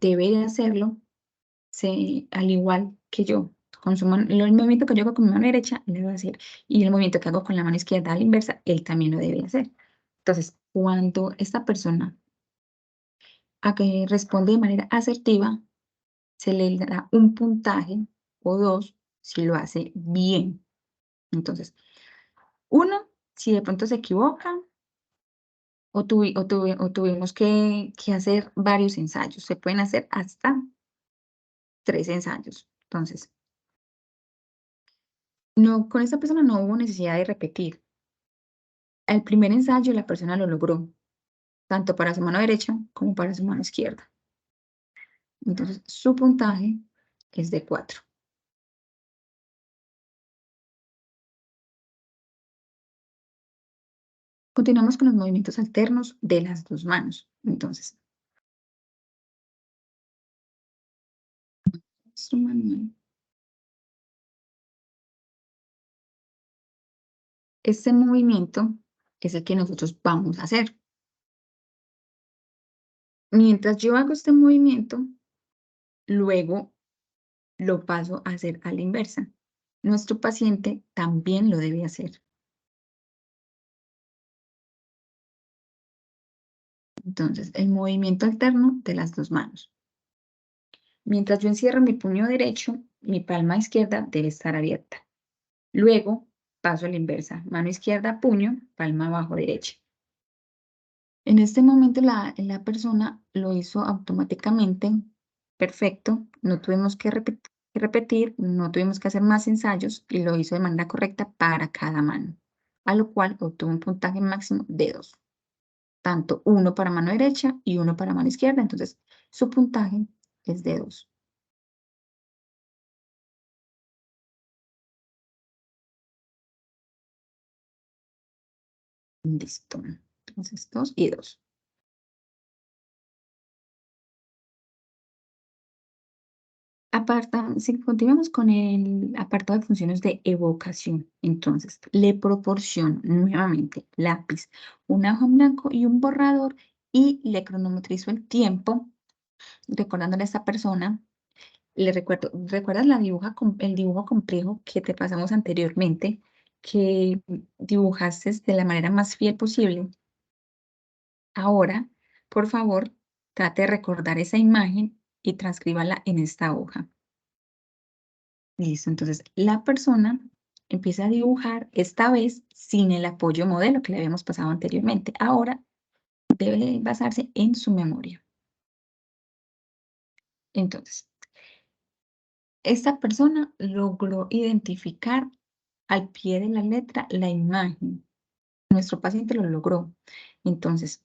debe de hacerlo al igual que yo. Con el movimiento que yo hago con mi mano derecha, le voy a hacer. Y el movimiento que hago con la mano izquierda a la inversa, él también lo debe hacer. Entonces, cuando esta persona que responde de manera asertiva, se le dará un puntaje o 2 si lo hace bien. Entonces, 1 si de pronto se equivoca o tuvimos que hacer varios ensayos. Se pueden hacer hasta 3 ensayos. Entonces, no, con esta persona no hubo necesidad de repetir. El primer ensayo la persona lo logró, tanto para su mano derecha como para su mano izquierda. Entonces, su puntaje es de 4. Continuamos con los movimientos alternos de las 2 manos. Entonces, su manual. Este movimiento es el que nosotros vamos a hacer. Mientras yo hago este movimiento, luego lo paso a hacer a la inversa. Nuestro paciente también lo debe hacer. Entonces, el movimiento alterno de las 2 manos. Mientras yo encierro mi puño derecho, mi palma izquierda debe estar abierta. Luego paso a la inversa. Mano izquierda, puño, palma abajo derecha. En este momento la persona lo hizo automáticamente, perfecto. No tuvimos que repetir, no tuvimos que hacer más ensayos y lo hizo de manera correcta para cada mano. A lo cual obtuvo un puntaje máximo de 2. Tanto 1 para mano derecha y 1 para mano izquierda. Entonces, su puntaje es de 2. Listo. Entonces, 2 y 2. Si continuamos con el apartado de funciones de evocación, entonces le proporciono nuevamente lápiz, una hoja en blanco y un borrador y le cronometrizo el tiempo, recordándole a esta persona, le recuerdo, ¿recuerdas el dibujo complejo que te pasamos anteriormente, que dibujaste de la manera más fiel posible? Ahora, por favor, trate de recordar esa imagen y transcríbala en esta hoja. Listo, entonces la persona empieza a dibujar, esta vez sin el apoyo modelo que le habíamos pasado anteriormente. Ahora debe basarse en su memoria. Entonces, esta persona logró identificar al pie de la letra la imagen. Nuestro paciente lo logró. Entonces,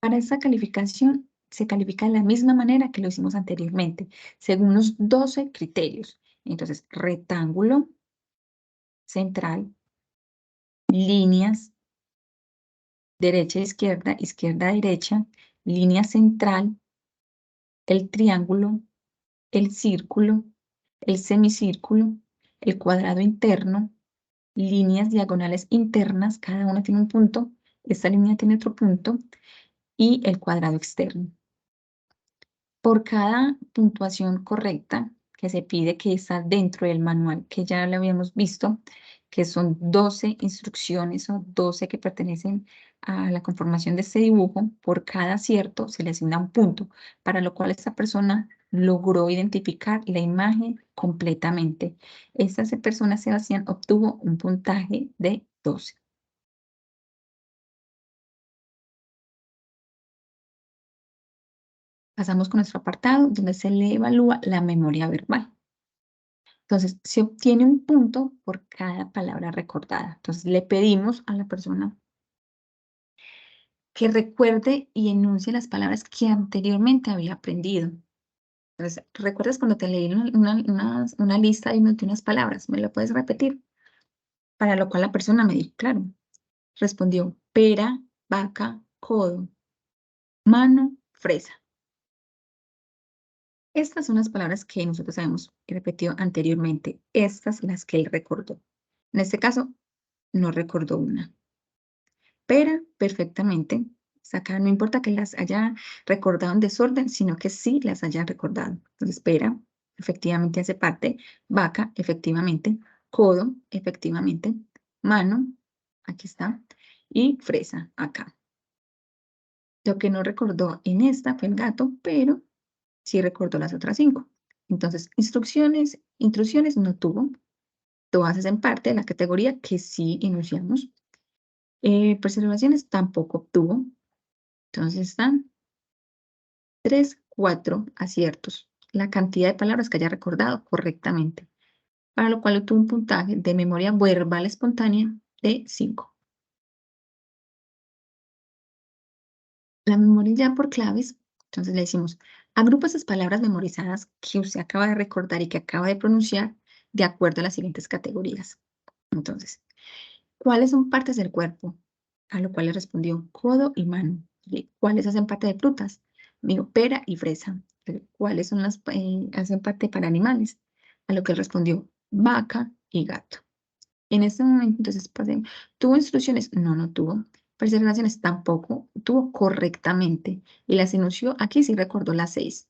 para esta calificación se califica de la misma manera que lo hicimos anteriormente, según unos 12 criterios. Entonces, rectángulo, central, líneas, derecha, izquierda, izquierda, derecha, línea central, el triángulo, el círculo, el semicírculo, el cuadrado interno, líneas diagonales internas, cada una tiene un punto, esta línea tiene otro punto, y el cuadrado externo. Por cada puntuación correcta que se pide, que está dentro del manual que ya lo habíamos visto, que son 12 instrucciones o 12 que pertenecen a la conformación de este dibujo, por cada acierto se le asigna un punto, para lo cual esta persona logró identificar la imagen completamente. Esta persona, Sebastián, obtuvo un puntaje de 12. Pasamos con nuestro apartado donde se le evalúa la memoria verbal. Entonces, se obtiene un punto por cada palabra recordada. Entonces, le pedimos a la persona que recuerde y enuncie las palabras que anteriormente había aprendido. Entonces, ¿recuerdas cuando te leí una lista de unas palabras? ¿Me lo puedes repetir? Para lo cual la persona me dijo, claro, respondió, pera, vaca, codo, mano, fresa. Estas son las palabras que nosotros habíamos repetido anteriormente. Estas las que él recordó. En este caso, no recordó una. Pera, perfectamente. Acá no importa que las haya recordado en desorden, sino que sí las haya recordado. Entonces, pera, efectivamente hace parte. Vaca, efectivamente. Codo, efectivamente. Mano, aquí está. Y fresa, acá. Lo que no recordó en esta fue el gato, pero sí recordó las otras 5. Entonces, intrusiones no tuvo. Todas hacen parte de la categoría que sí enunciamos. Preservaciones tampoco obtuvo. Entonces están 3, 4 aciertos. La cantidad de palabras que haya recordado correctamente. Para lo cual obtuvo un puntaje de memoria verbal espontánea de 5. La memoria ya por claves. Entonces le decimos, agrupa esas palabras memorizadas que usted acaba de recordar y que acaba de pronunciar de acuerdo a las siguientes categorías. Entonces, ¿cuáles son partes del cuerpo? A lo cual le respondió codo y mano. ¿Cuáles hacen parte de frutas? Me dijo pera y fresa. ¿Cuáles son hacen parte para animales? A lo que él respondió vaca y gato. En este momento, entonces, ¿tuvo instrucciones? No, no tuvo. Preservaciones tampoco tuvo correctamente. Y las enunció, aquí sí recordó las 6.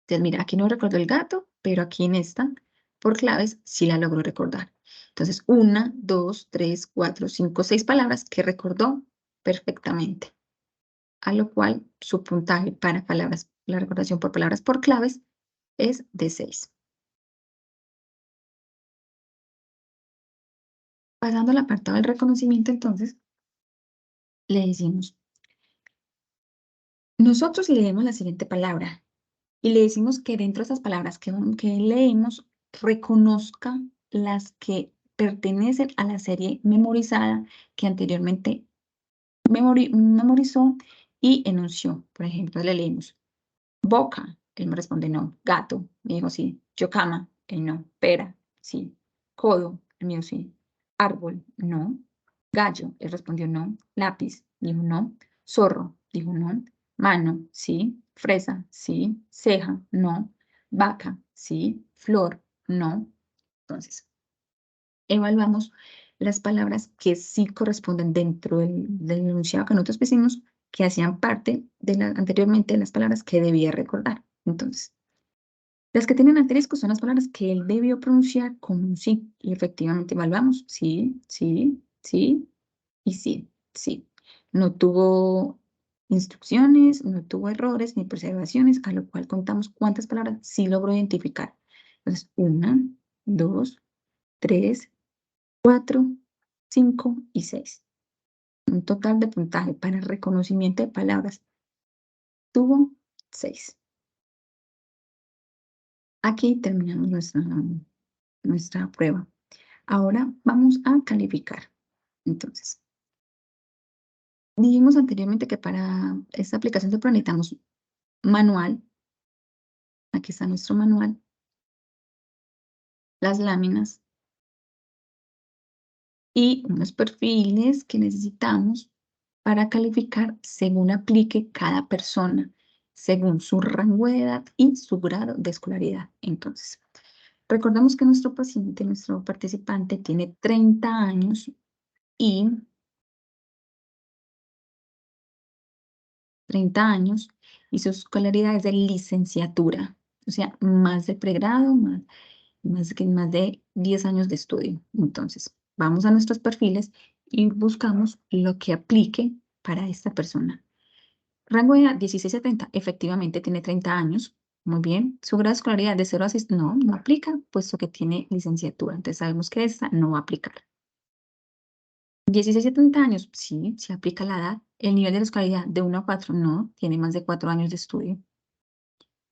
Entonces, mira, aquí no recordó el gato, pero aquí en esta, por claves, sí la logró recordar. Entonces, 1, 2, 3, 4, 5, 6 palabras que recordó perfectamente. A lo cual su puntaje para palabras, la recordación por palabras por claves, es de 6. Pasando al apartado del reconocimiento, entonces, le decimos, nosotros leemos la siguiente palabra y le decimos que dentro de esas palabras que leemos, reconozca las que pertenecen a la serie memorizada que anteriormente memorizó y enunció. Por ejemplo, le leemos boca, él me responde no. Gato, me dijo sí. Yocama, él no. Pera, sí. Codo, el mío sí. Árbol, no. Gallo, él respondió no. Lápiz, dijo no. Zorro, dijo no. Mano, sí. Fresa, sí. Ceja, no. Vaca, sí. Flor, no. Entonces, evaluamos las palabras que sí corresponden dentro del enunciado que nosotros pusimos, que hacían parte anteriormente de las palabras que debía recordar. Entonces, las que tienen asterisco son las palabras que él debió pronunciar como un sí. Y efectivamente evaluamos. Sí, sí, sí y sí, sí. No tuvo instrucciones, no tuvo errores ni preservaciones, a lo cual contamos cuántas palabras sí logró identificar. Entonces, 1, 2, 3, 4, 5 y 6. Un total de puntaje para reconocimiento de palabras tuvo 6. Aquí terminamos nuestra prueba. Ahora vamos a calificar. Entonces, dijimos anteriormente que para esta aplicación de prueba necesitamos manual. Aquí está nuestro manual. Las láminas. Y unos perfiles que necesitamos para calificar según aplique cada persona, según su rango de edad y su grado de escolaridad. Entonces, recordemos que nuestro paciente, nuestro participante, tiene 30 años y 30 años y su escolaridad es de licenciatura, o sea, más de pregrado, más de 10 años de estudio. Entonces, vamos a nuestros perfiles y buscamos lo que aplique para esta persona. Rango de edad 16 a 30, efectivamente tiene 30 años. Muy bien. Su grado de escolaridad de 0 a 6, no aplica, puesto que tiene licenciatura. Entonces sabemos que esta no va a aplicar. 16 a 30 años, sí, se aplica la edad. El nivel de la escolaridad de 1 a 4, no, tiene más de 4 años de estudio.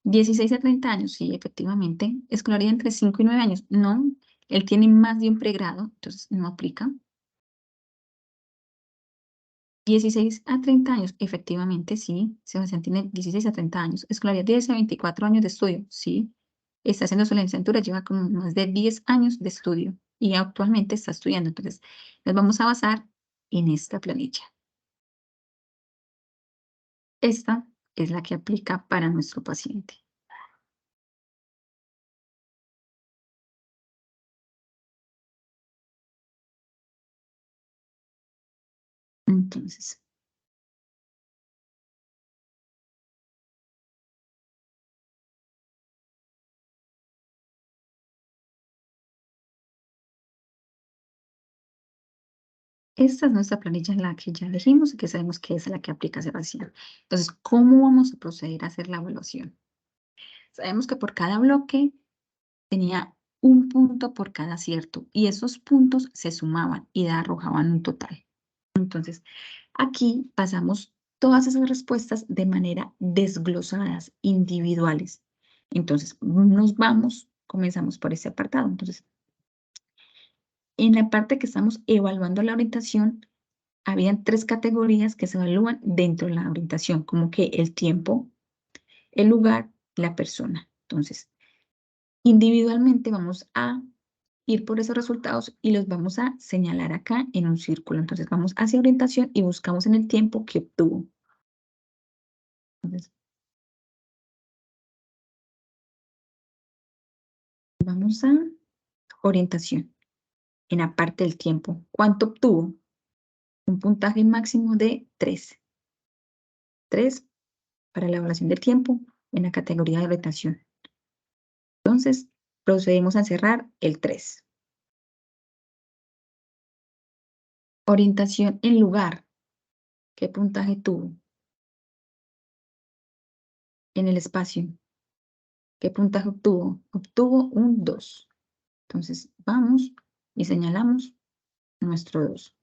16 a 30 años, sí, efectivamente. Escolaridad entre 5 y 9 años, no. Él tiene más de un pregrado, entonces no aplica. 16 a 30 años, efectivamente, sí. Sebastián tiene 16 a 30 años. Escolaridad 10 a 24 años de estudio, sí. Está haciendo su licenciatura, lleva como más de 10 años de estudio y actualmente está estudiando. Entonces, nos vamos a basar en esta planilla. Esta es la que aplica para nuestro paciente. Entonces, esta es nuestra planilla en la que ya elegimos y que sabemos que es la que aplica Sebastián. Entonces, ¿cómo vamos a proceder a hacer la evaluación? Sabemos que por cada bloque tenía un punto por cada acierto y esos puntos se sumaban y arrojaban un total. Entonces, aquí pasamos todas esas respuestas de manera desglosadas, individuales. Entonces, comenzamos por ese apartado. Entonces, en la parte que estamos evaluando la orientación, habían 3 categorías que se evalúan dentro de la orientación, como que el tiempo, el lugar, la persona. Entonces, individualmente vamos a ir por esos resultados y los vamos a señalar acá en un círculo. Entonces, vamos hacia orientación y buscamos en el tiempo que obtuvo. Entonces, vamos a orientación. En la parte del tiempo, ¿cuánto obtuvo? Un puntaje máximo de 3. 3 para la evaluación del tiempo en la categoría de orientación. Entonces, procedemos a cerrar el 3. Orientación en lugar. ¿Qué puntaje tuvo? En el espacio. ¿Qué puntaje obtuvo? Obtuvo un 2. Entonces, vamos y señalamos nuestro 2.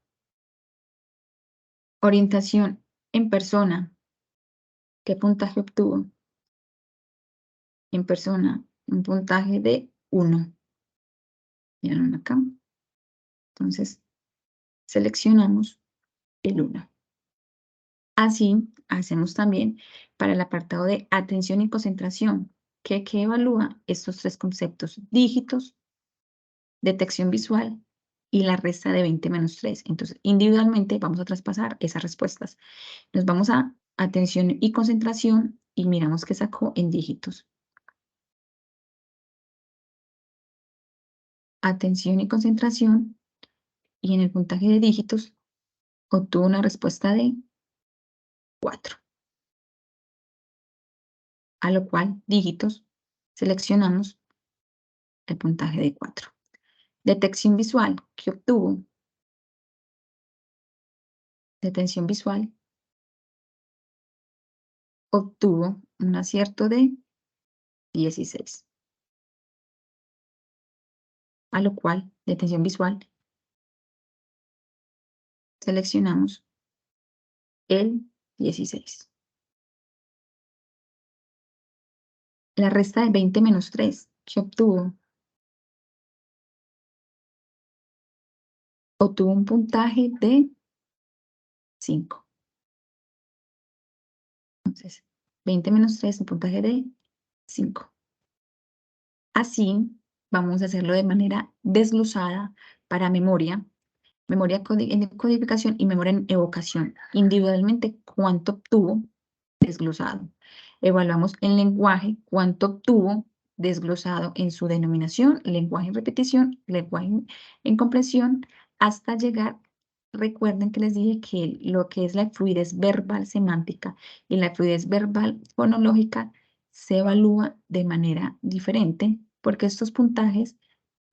Orientación en persona. ¿Qué puntaje obtuvo? En persona, un puntaje de 1. Miren acá. Entonces, seleccionamos el 1. Así, hacemos también para el apartado de atención y concentración, que evalúa estos 3 conceptos: dígitos, detección visual y la resta de 20 menos 3. Entonces, individualmente vamos a traspasar esas respuestas. Nos vamos a atención y concentración y miramos qué sacó en dígitos. Atención y concentración, y en el puntaje de dígitos obtuvo una respuesta de 4. A lo cual dígitos seleccionamos el puntaje de 4. Detección visual, ¿qué obtuvo? Detección visual obtuvo un acierto de 16. A lo cual, detección visual, seleccionamos el 16. La resta de 20 menos 3, ¿qué obtuvo? Obtuvo un puntaje de 5. Entonces, 20 menos 3, un puntaje de 5. Así, vamos a hacerlo de manera desglosada para memoria, en codificación y memoria en evocación. Individualmente, ¿cuánto obtuvo? Desglosado. Evaluamos el lenguaje, cuánto obtuvo desglosado en su denominación, lenguaje en repetición, lenguaje en comprensión, hasta llegar, recuerden que les dije que lo que es la fluidez verbal semántica y la fluidez verbal fonológica se evalúa de manera diferente, porque estos puntajes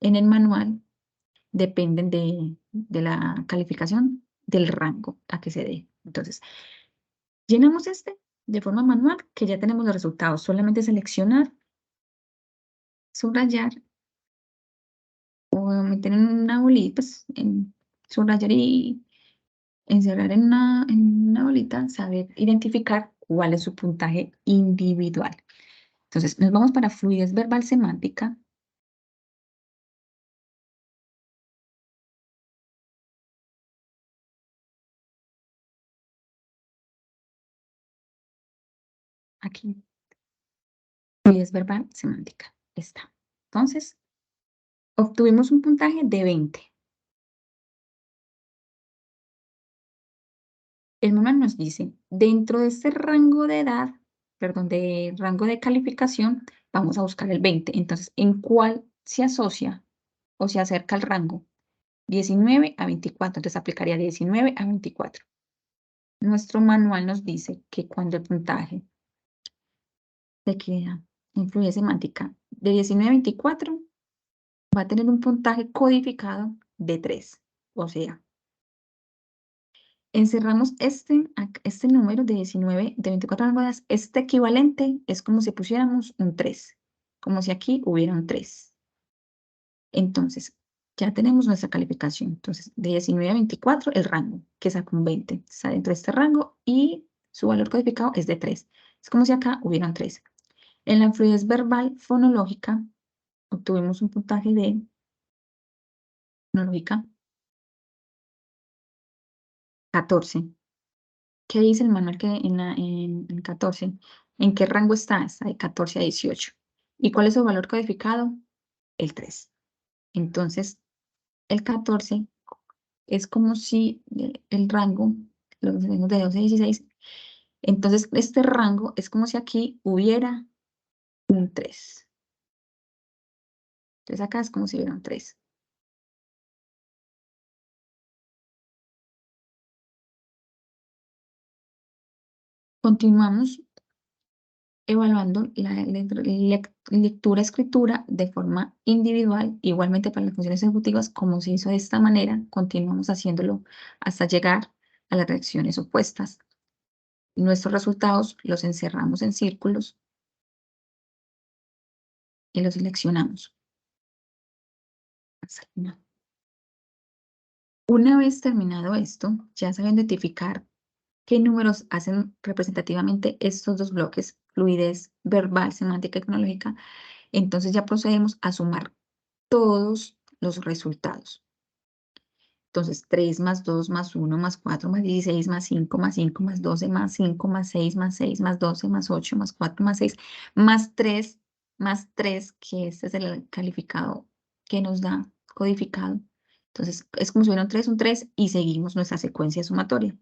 en el manual dependen de la calificación del rango a que se dé. Entonces, llenamos este de forma manual, que ya tenemos los resultados. Solamente seleccionar, subrayar o meter en una bolita, pues, subrayar y encerrar en una bolita, saber identificar cuál es su puntaje individual. Entonces, nos vamos para fluidez verbal semántica. Aquí, fluidez verbal semántica. Está. Entonces, obtuvimos un puntaje de 20. El manual nos dice, dentro de este rango de edad, perdón, de rango de calificación, vamos a buscar el 20. Entonces, ¿en cuál se asocia o se acerca al rango? 19 a 24. Entonces, aplicaría 19 a 24. Nuestro manual nos dice que cuando el puntaje se queda en fluidez semántica de 19 a 24, va a tener un puntaje codificado de 3. O sea, encerramos este número de 19, de 24 almohadas. Este equivalente es como si pusiéramos un 3, como si aquí hubiera un 3. Entonces, ya tenemos nuestra calificación. Entonces, de 19 a 24, el rango, que sacó un 20. Está dentro de este rango y su valor codificado es de 3. Es como si acá hubiera un 3. En la fluidez verbal fonológica, obtuvimos un puntaje de fonológica 14. ¿Qué dice el manual que en 14? ¿En qué rango está? Está de 14 a 18. ¿Y cuál es su valor codificado? El 3. Entonces, el 14 es como si el rango, lo tenemos de 12 a 16. Entonces, este rango es como si aquí hubiera un 3. Entonces, acá es como si hubiera un 3. Continuamos evaluando la lectura-escritura de forma individual, igualmente para las funciones ejecutivas, como se hizo de esta manera, continuamos haciéndolo hasta llegar a las reacciones opuestas. Nuestros resultados los encerramos en círculos y los seleccionamos. Hasta el final. Una vez terminado esto, ya saben identificar qué números hacen representativamente estos dos bloques, fluidez verbal, semántica y tecnológica. Entonces ya procedemos a sumar todos los resultados. Entonces, 3 más 2 más 1 más 4 más 16 más 5 más 5 más 12 más 5 más 6 más 6 más 12 más 8 más 4 más 3 más 3, que este es el calificado que nos da codificado. Entonces, es como si hubiera un 3 y seguimos nuestra secuencia sumatoria.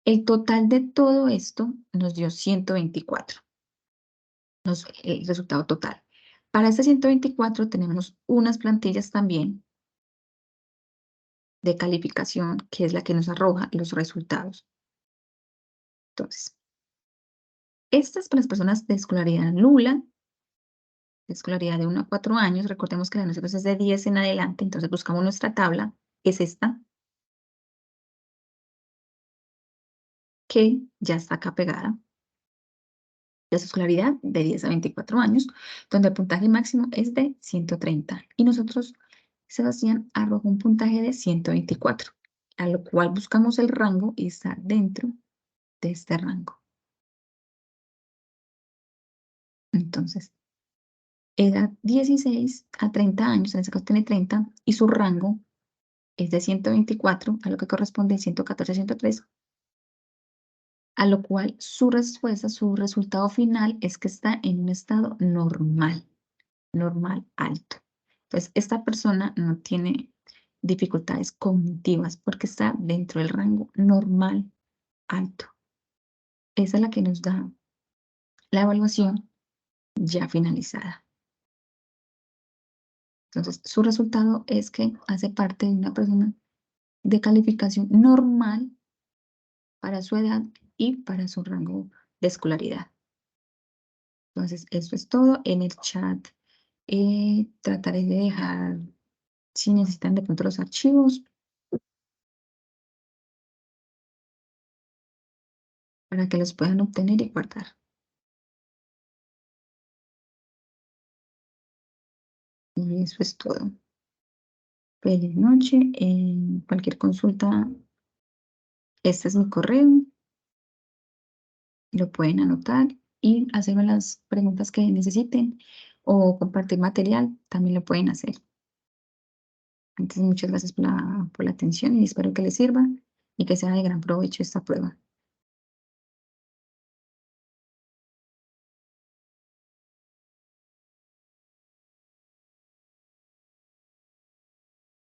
El total de todo esto nos dio 124, el resultado total. Para este 124 tenemos unas plantillas también de calificación, que es la que nos arroja los resultados. Entonces, estas para las personas de escolaridad nula, de escolaridad de 1 a 4 años, recordemos que la de nosotros es de 10 en adelante, entonces buscamos nuestra tabla, es esta, que ya está acá pegada, de su escolaridad de 10 a 24 años, donde el puntaje máximo es de 130. Y nosotros, Sebastián arrojó un puntaje de 124, a lo cual buscamos el rango y está dentro de este rango. Entonces, edad 16 a 30 años, en este caso tiene 30, y su rango es de 124, a lo que corresponde 114 a 103, a lo cual su respuesta, su resultado final es que está en un estado normal, normal alto. Entonces, esta persona no tiene dificultades cognitivas porque está dentro del rango normal alto. Esa es la que nos da la evaluación ya finalizada. Entonces, su resultado es que hace parte de una persona de calificación normal para su edad y para su rango de escolaridad. Entonces, eso es todo. En el chat trataré de dejar, si necesitan de pronto los archivos, para que los puedan obtener y guardar. Y eso es todo. Feliz noche. Cualquier consulta, este es mi correo, lo pueden anotar y hacerme las preguntas que necesiten o compartir material, también lo pueden hacer. Entonces, muchas gracias por la atención y espero que les sirva y que sea de gran provecho esta prueba.